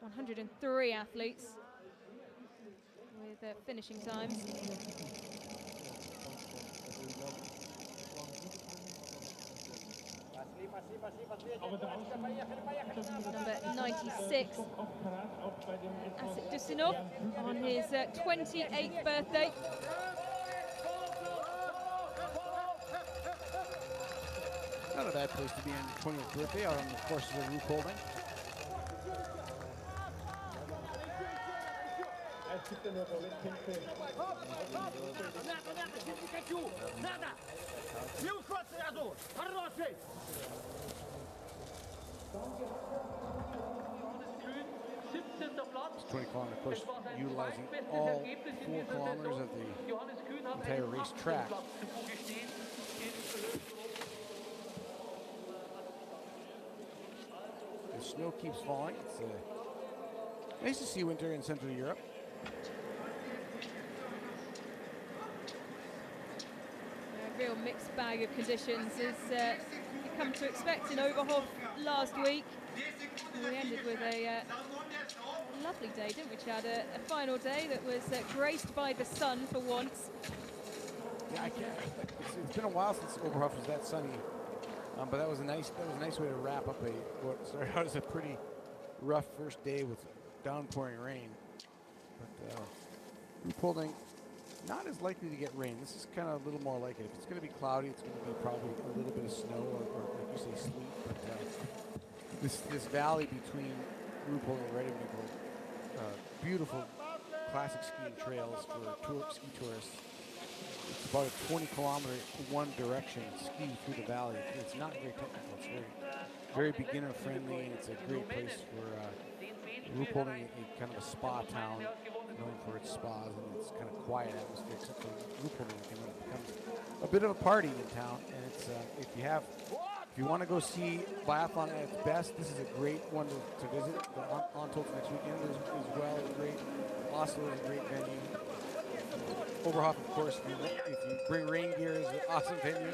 103 athletes with finishing times. Number 96, Asik Dusinov, on his 28th birthday. Not a bad place to be on your 20th birthday out on the courses of Ruhpolding. This 20-kilometer course utilizing all 4 kilometers of the entire race track. The snow keeps falling. It's nice to see winter in Central Europe. A real mixed bag of conditions as you come to expect in Overhof last week. We ended with a lovely day, didn't we, Chad? A final day that was graced by the sun for once. Yeah, it's been a while since Overhof was that sunny, but that was a nice way to wrap up what started out as a pretty rough first day with downpouring rain. But Ruhpolding not as likely to get rain. This is kind of a little more like it. If it's going to be cloudy, it's going to be probably a little bit of snow or like you say, sleet. But this valley between Ruhpolding and Redmond, beautiful classic skiing trails for ski tourists. It's about a 20-kilometer one direction ski through the valley. It's not very technical. It's very beginner friendly, and it's a great place for Ruhpolding, a kind of a spa town, known for its spas and its kind of quiet atmosphere. Except for Ruhpolding becomes a bit of a party in town, and it's if you want to go see biathlon at its best, this is a great one to visit. The Antolz next weekend as well is great. Oslo is a great venue. Oberhof, of course, if you bring rain gear, is an awesome venue.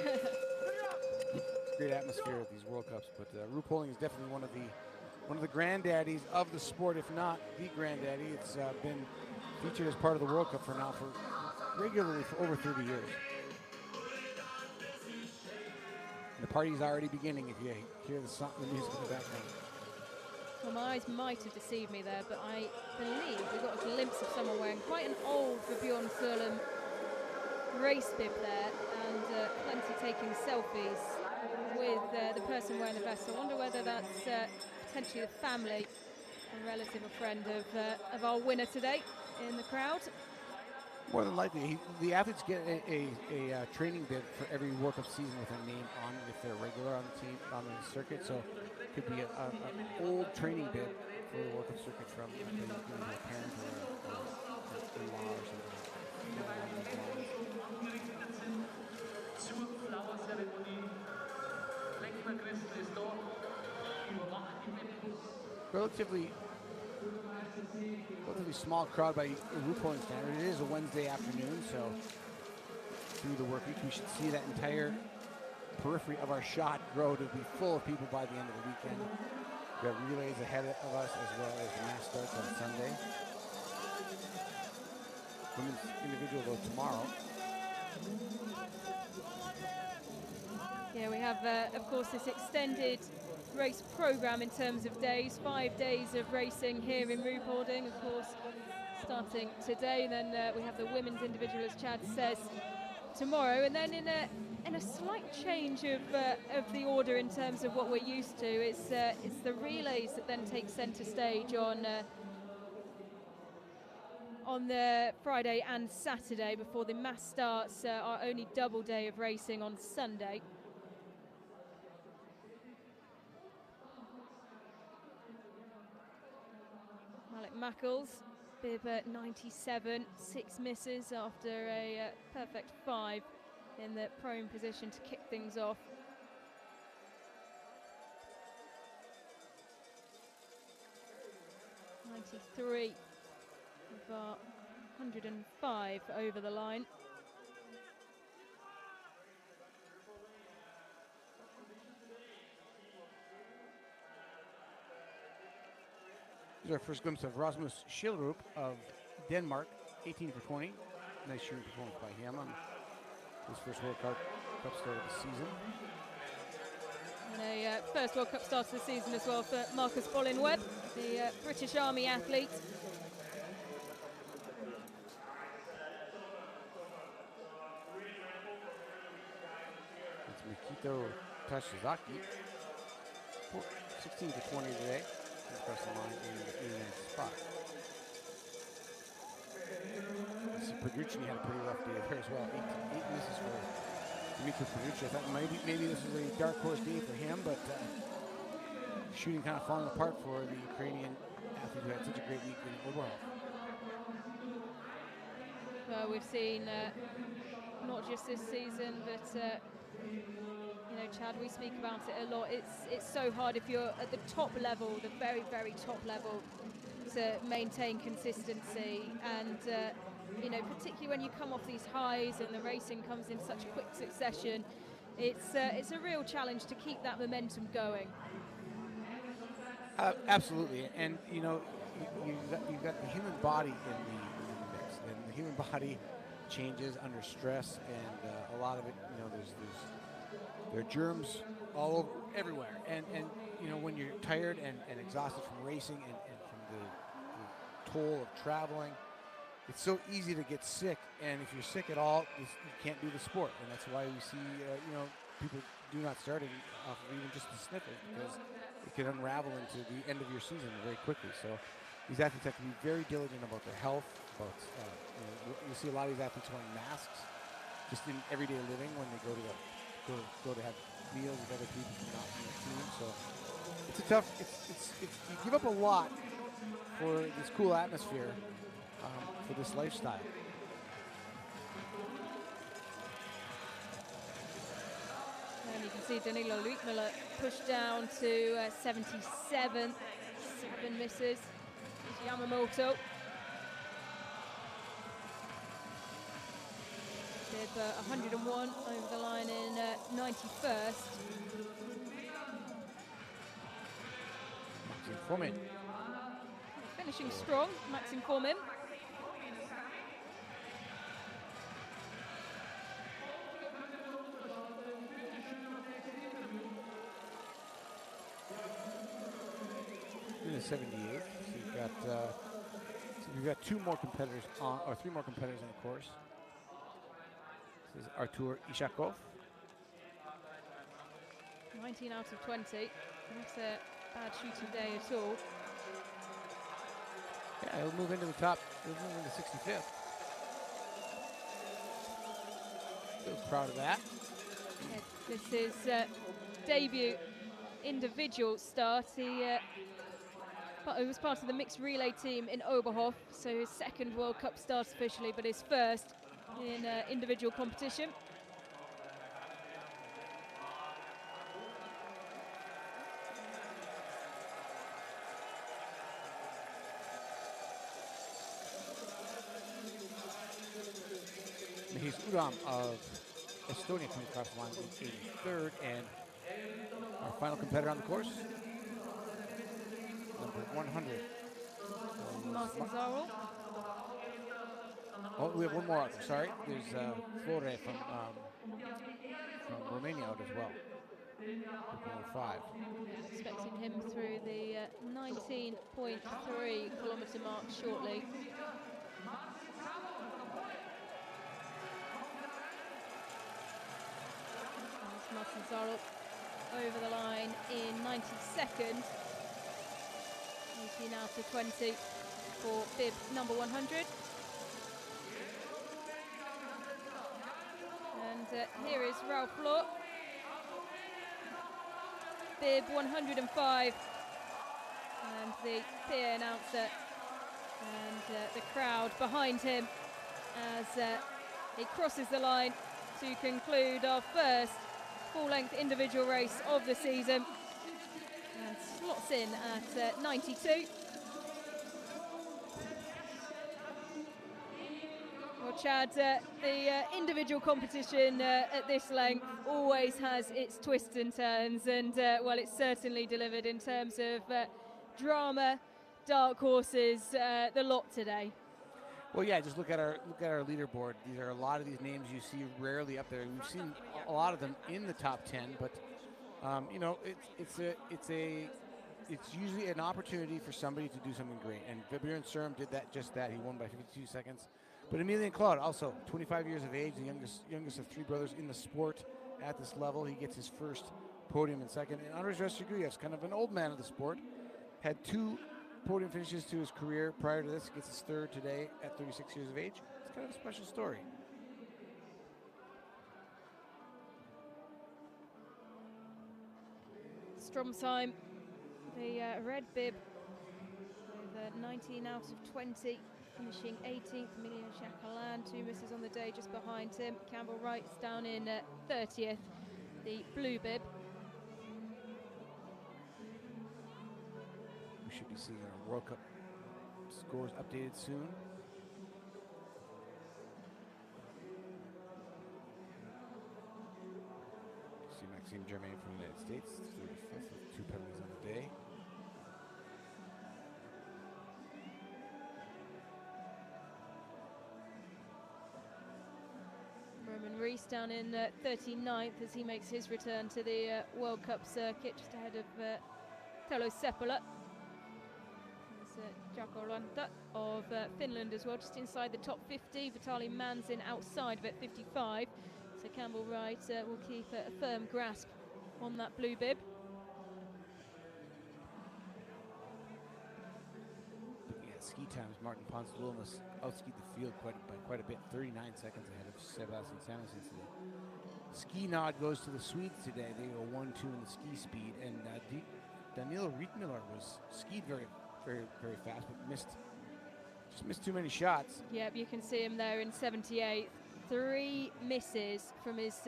Great atmosphere at these World Cups, but Ruhpolding is definitely one of the granddaddies of the sport, if not the granddaddy. It's been featured as part of the World Cup for regularly for over 30 years. And the party's already beginning if you hear the music in the background. Well, my eyes might have deceived me there, but I believe we got a glimpse of someone wearing quite an old Bjornsölum race bib there, and plenty taking selfies with the person wearing the vest. So I wonder whether that's potentially the family, a relative, a friend of our winner today in the crowd. More than likely, the athletes get a training bib for every World Cup season with a name on it if they're regular on the team on the circuit. So it could be an old training bib for the World Cup circuit from a parent or in-law or something. Relatively small crowd by Ruhpolding standard. It is a Wednesday afternoon, so through the work week, we should see that entire periphery of our shot grow to be full of people by the end of the weekend. We have relays ahead of us as well as the mass starts on Sunday. Women's individual though tomorrow. Yeah, we have, of course, this extended race program in terms of days, 5 days of racing here in Ruhpolding, of course, starting today. Then we have the women's individual, as Chad says, tomorrow, and then in a slight change of the order in terms of what we're used to, it's the relays that then take centre stage on the Friday and Saturday before the mass starts our only double day of racing on Sunday. Mackles, bib 97, 6 misses after a perfect 5 in the prone position to kick things off. '93 of our 105 over the line. This is our first glimpse of Rasmus Schilderup of Denmark, 18 for 20. Nice shooting performance by him on his first World Cup start of the season. And a first World Cup start of the season as well for Marcus Bolin-Webb, the British Army athlete. It's Mikito Tashizaki, 16 for 20 today. Across the line in the spot. Pedrucci had a pretty rough day there as well. Eight misses for Dimitri Pedrucci. I thought maybe this was a dark horse day for him, but shooting kind of falling apart for the Ukrainian athlete who had such a great week in Oberhof. Well, we've seen not just this season, but you know, Chad, we speak about it a lot. It's so hard if you're at the top level, the very, very top level, to maintain consistency. And you know, particularly when you come off these highs and the racing comes in such quick succession, it's a real challenge to keep that momentum going. Absolutely, and you know, you've got the human body in the mix, and the human body changes under stress, and a lot of it, you know, there are germs all over, everywhere, and you know, when you're tired and exhausted from racing and from the toll of traveling, it's so easy to get sick, and if you're sick at all, you can't do the sport, and that's why we see people do not start it off of even just the sniffles, because it can unravel into the end of your season very quickly. So these athletes have to be very diligent about their health. About you see a lot of these athletes wearing masks just in everyday living when they go to have meals with other people from not from the team. So it's a tough. It's you give up a lot for this cool atmosphere, for this lifestyle. And you can see Danilo Ruhpolding pushed down to 77, 7 misses. Here's Yamamoto. Did 101 over the line in 91st. Maxime Fomin. Finishing strong, Maxime Fomin. In the 78th, so you've got 2 more competitors on, or 3 more competitors on the course. This is Artur Ishakov. 19 out of 20. Not a bad shooting day at all. Yeah, he'll move into the top. He'll move into 65th. Feels proud of that. Yeah, this is debut individual start. He was part of the mixed relay team in Oberhof, so his second World Cup start officially, but his first in individual competition. He's Udam of Estonia coming across the line in 83rd, and our final competitor on the course, number 100. Martin Zarel. Oh, we have one more out there, sorry. There's Flore from Romania out as well. Number 5. Expecting him through the 19.3 kilometre mark shortly. Martin Zarel over the line in 92nd. 18 out of 20 for bib number 100. And here is Ralph Lohr, bib 105. And the PA announcer and the crowd behind him as he crosses the line to conclude our first full-length individual race of the season, and slots in at 92. Well, Chad, the individual competition at this length always has its twists and turns, and well, it's certainly delivered in terms of drama, dark horses, the lot today. Well, yeah, just look at our leaderboard. These are a lot of these names you see rarely up there. We've seen a lot of them in the top 10, but it's usually an opportunity for somebody to do something great. And Bjørn Sørum did just that. He won by 52 seconds. But Emilian Claude, also 25 years of age, the youngest of 3 brothers in the sport at this level. He gets his first podium in second. And Andres Rasuguyev's kind of an old man of the sport. Had 2 podium finishes to his career prior to this. He gets his 3rd today at 36 years of age. It's kind of a special story. Stromsheim, the red bib, with 19 out of 20, finishing 18th. Emilien Jacquelin, 2 misses on the day just behind him. Campbell Wright's down in 30th, the blue bib. We should be seeing our World Cup scores updated soon. See Maxime Germain from the United States, 35th with 2 penalties on the day. Roman Rees down in 39th as he makes his return to the World Cup circuit, just ahead of Telo Seppala. Jakolanta of Finland as well, just inside the top 50. Vitaly Manzin outside of it, 55. So Campbell Wright will keep a firm grasp on that blue bib. Looking at ski times, Martin Ponzlunas outskied the field by quite a bit, 39 seconds ahead of Sebastian Samuelsson today. Ski nod goes to the Swedes today. They go 1-2 in the ski speed, and Daniel Rietmiller was skied very, very, very fast, but just missed too many shots. Yep, you can see him there in 78. Three misses from his,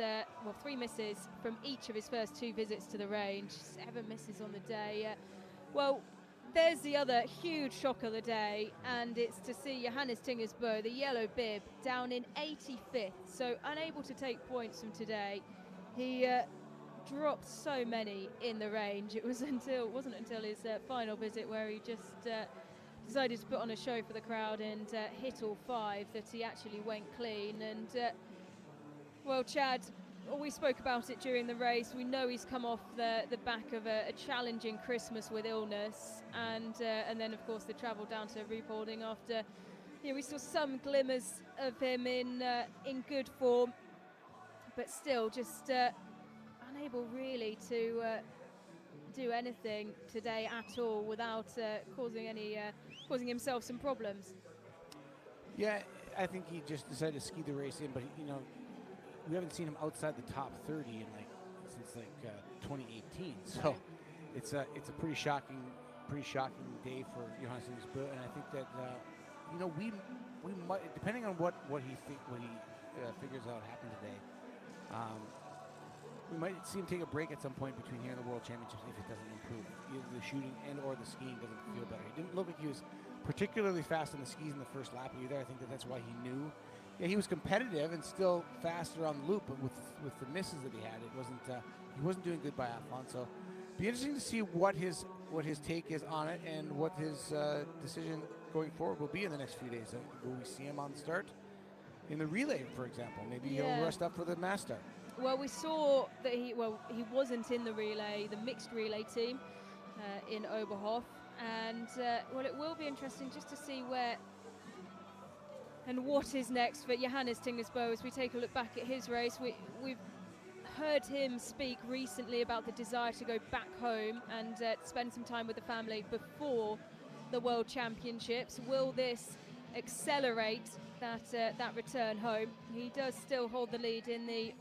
three misses from each of his first 2 visits to the range. 7 misses on the day. Well, there's the other huge shock of the day, and it's to see Johannes Tingersbo, the yellow bib, down in 85th, so unable to take points from today. He dropped so many in the range. It wasn't until his final visit where he just decided to put on a show for the crowd and hit all 5 that he actually went clean. And well, Chad, we spoke about it during the race. We know he's come off the back of a challenging Christmas with illness, and then of course the travel down to Ruhpolding after, we saw some glimmers of him in good form, but still just unable really to do anything today at all without causing himself some problems. Yeah, I think he just decided to ski the race in, but we haven't seen him outside the top 30 since 2018. So it's a pretty shocking day for Johannes Tingersbo, and I think that we might, depending on what he figures out happened today, we might see him take a break at some point between here and the World Championships if it doesn't improve. Either the shooting and or the skiing doesn't feel better. He didn't look like he was particularly fast on the skis in the first lap either. I think that's why he knew. Yeah, he was competitive and still faster on the loop, but with the misses that he had, he wasn't doing good biathlon. So, be interesting to see what his take is on it and what his decision going forward will be in the next few days. Will we see him on the start in the relay, for example? Maybe he'll rest up for the mass start. Well, we saw that he wasn't in the relay, the mixed relay team in Oberhof, and it will be interesting just to see where and what is next for Johannes Tingersbo as we take a look back at his race. We've heard him speak recently about the desire to go back home and spend some time with the family before the World Championships. Will this accelerate that return home? He does still hold the lead in the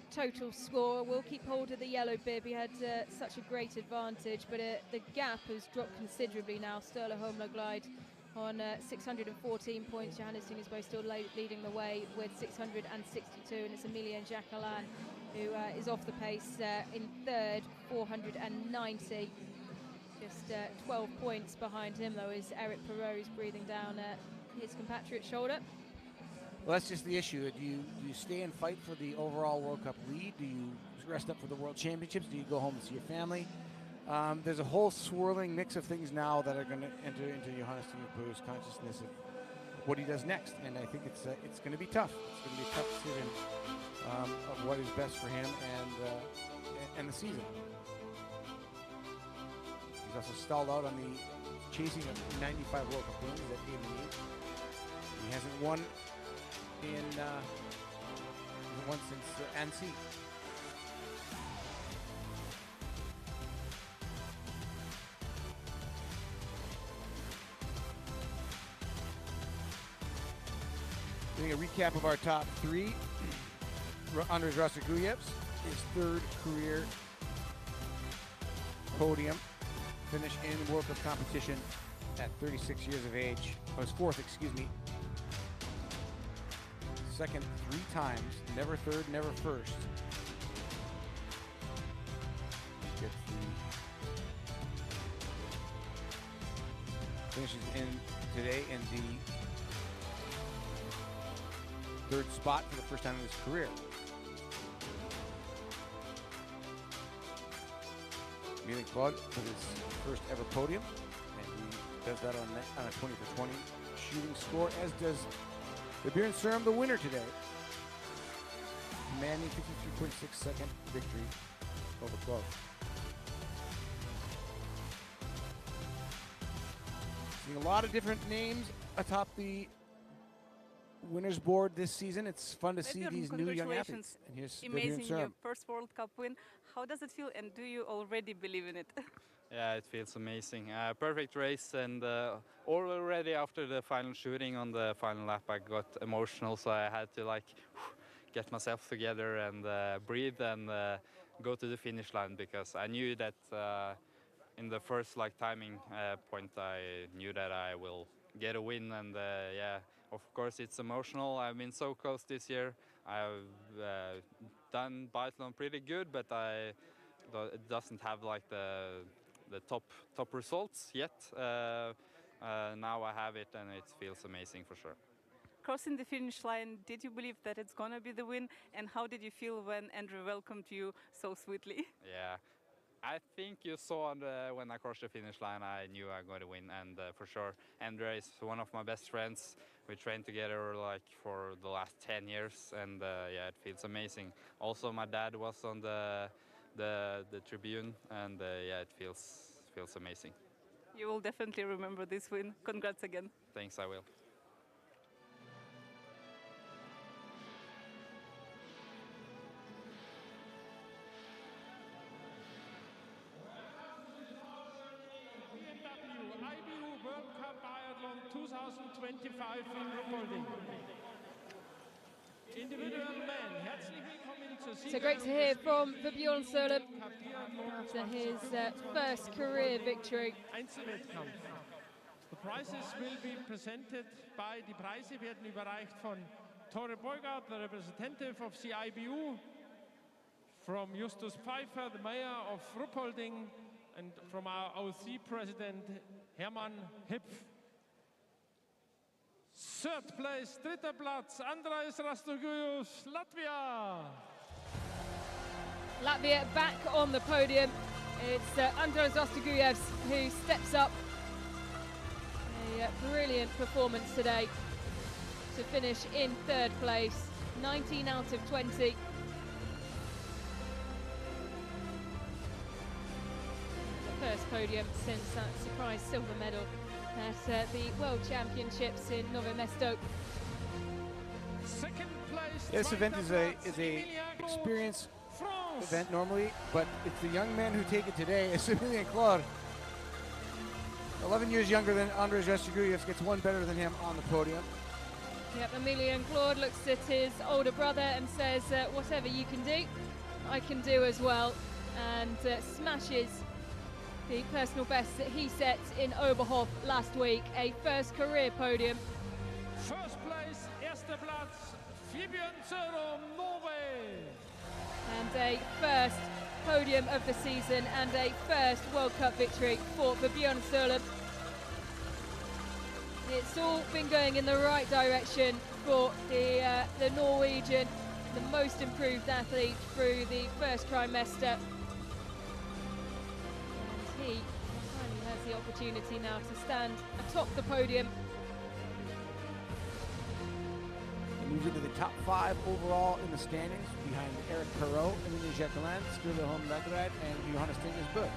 total score. Will keep hold of the yellow bib. He had such a great advantage, but the gap has dropped considerably now. Sturla Holmlaglide on 614 points. Johannes Tingersbo still leading the way with 662, and it's Emilien Jacquelin who is off the pace in third, 490. Just 12 points behind him, though, is Eric Perot, who's breathing down his compatriot's shoulder. Well, that's just the issue. Do you stay and fight for the overall World Cup lead? Do you rest up for the World Championships? Do you go home and see your family? There's a whole swirling mix of things now that are going to enter into Johannes Tingersbo's consciousness of what he does next, and I think it's going to be tough. It's going to be a tough decision of what is best for him and the season. He's also stalled out on the chasing of 95 World Cup wins at 88. He hasn't won since Annecy. Doing a recap of our top 3. Andrei Rasuguyev's, his 3rd career podium finish in World Cup competition at 36 years of age. Oh, his 4th, excuse me. 2nd 3 times, never 3rd, never 1st. Finishes today in the 3rd spot for the first time in his career. Emilien Claude with his first ever podium, and he does that on a 20 for 20 shooting score, as does the Bjørn Sørum, the winner today. Commanding 53.6 second victory over Claude. Seeing a lot of different names atop the winners board this season. It's fun to see these new young athletes. And here's amazing your first World Cup win. How does it feel, and do you already believe in it? Yeah, it feels amazing. Perfect race, and already after the final shooting on the final lap, I got emotional, so I had to like get myself together and breathe and go to the finish line, because I knew that in the first timing point, I knew that I will get a win, and yeah, of course it's emotional. I've been so close this year. I've done biathlon pretty good, but it doesn't have like the top results yet. Now I have it, and it feels amazing for sure. Crossing the finish line, did you believe that it's gonna be the win, and how did you feel when Andrew welcomed you so sweetly? Yeah, I think you saw when I crossed the finish line, I knew I'm going to win, and for sure, Andrea is one of my best friends. We trained together for the last 10 years, and yeah, it feels amazing. Also, my dad was on the tribune, and yeah, it feels amazing. You will definitely remember this win. Congrats again. Thanks, I will. IBU World Cup Biathlon 2025 in Ruhpolding. Individual men, herzlich willkommen zur Siegerin. So great to hear from Björn Solem after his first career victory. Einzelwettkampf. The prizes will be presented by, die Preise werden überreicht von Tore Boygard, the representative of the IBU, from Justus Pfeiffer, the mayor of Ruhpolding, and from our OC president, Hermann Hipf. Third place, dritter Platz, Andrais Rastoguius, Latvia. Latvia back on the podium. It's Andrais Rastoguius who steps up. A brilliant performance today to finish in third place, 19 out of 20. First podium since that surprise silver medal at the World Championships in Novo Mesto. Second place. This event is a experience event normally, but it's the young men who take it today. Emilien Claude, 11 years younger than Andrais Rastoguius, gets one better than him on the podium. Yep, Emilien Claude looks at his older brother and says, whatever you can do, I can do as well, and smashes the personal best that he set in Oberhof last week, a first career podium. First place, erster Platz, Björn Solem, Norway. And a first podium of the season and a first World Cup victory for Björn Solem. It's all been going in the right direction for the Norwegian, the most improved athlete through the first trimester. And he finally has the opportunity now to stand atop the podium. He moves into the top 5 overall in the standings, behind Eric Perrault, Emilie Jacquelin, Sturla Holm Lagrad, and Johannes Tingus Bø.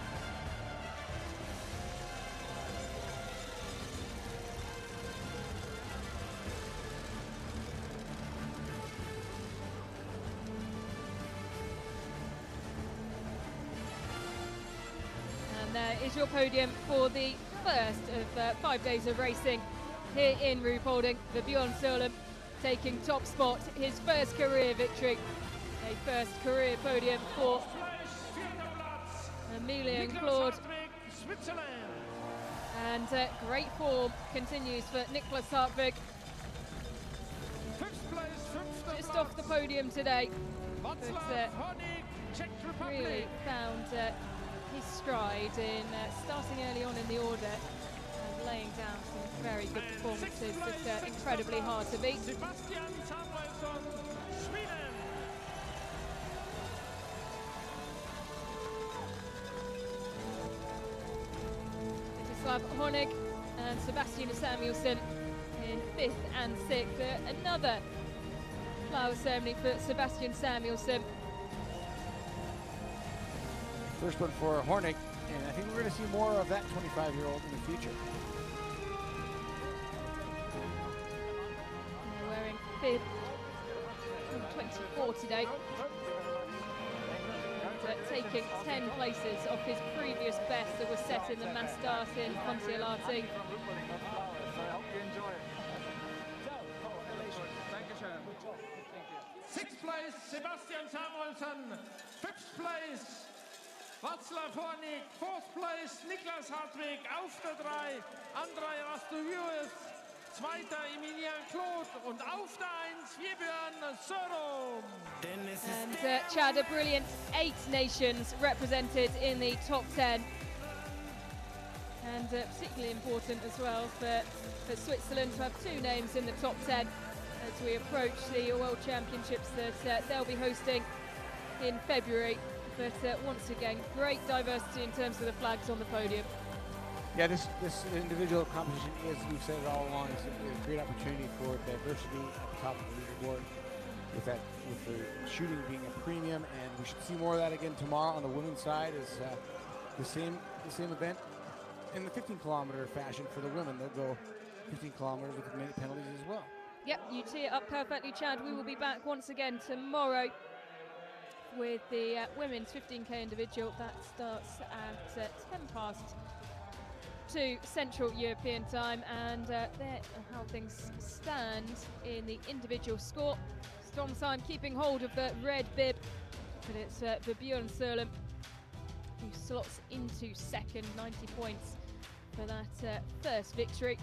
And there is your podium for the first of 5 days of racing here in Ruhpolding. Björn Solem taking top spot, his first career victory, a first career podium for Emilien Claude. And great form continues for Niklas Hartvig. Just off the podium today, but really found his stride in starting early on in the order and laying down some very good performances that are incredibly hard to beat. Vladislav Honig and Sebastian Samuelsson in 5th and 6th. Another flower ceremony for Sebastian Samuelsson. First one for Hornig, and I think we're going to see more of that 25-year-old in the future. 25th, 24 today. Taking 10 places off his previous best that was set in the mass start in Kontiolahti. Sixth place, Sebastian Samuelsson. Fifth place, Václav Hornig. Fourth place, Niklas Hartwig. Auf der 3, Andrei Rastovius. Zweiter, Emilian Claude. Und auf der 1, Vebjörn Sørum. And Chad, a brilliant 8 nations represented in the top 10. And particularly important as well for Switzerland to have 2 names in the top 10 as we approach the World Championships that they'll be hosting in February. But once again, great diversity in terms of the flags on the podium. Yeah, this individual competition is, we've said it all along, is a great opportunity for diversity at the top of the leaderboard, with the shooting being a premium, and we should see more of that again tomorrow on the women's side. Is the same event in the 15-kilometer fashion for the women. They'll go 15 kilometers with minute penalties as well. Yep, you tee it up perfectly, Chad. We will be back once again tomorrow with the women's 15k individual. That starts at 2 Central European time, and there are how things stand in the individual score. Stromsheim keeping hold of the red bib, but it's Vebjörn Sørum who slots into second, 90 points for that first victory.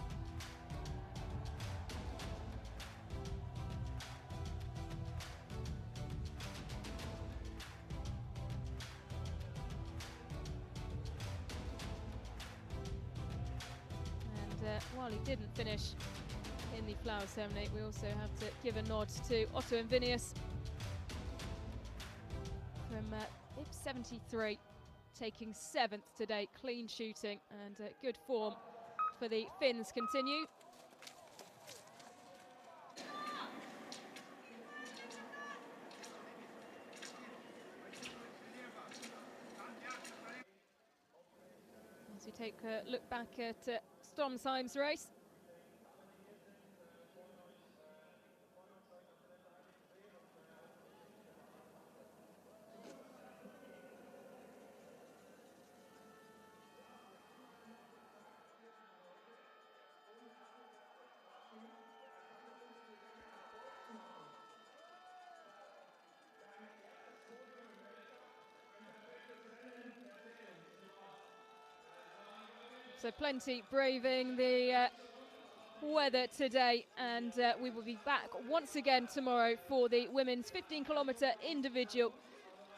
While he didn't finish in the flower ceremony, we also have to give a nod to Otto Invinius from IP 73, taking 7th today. Clean shooting and good form for the Finns continue. As we take a look back at Stromsheim's race. So plenty braving the weather today, and we will be back once again tomorrow for the women's 15-kilometer individual,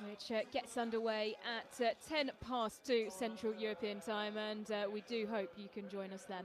which gets underway at 2 Central European time, and we do hope you can join us then.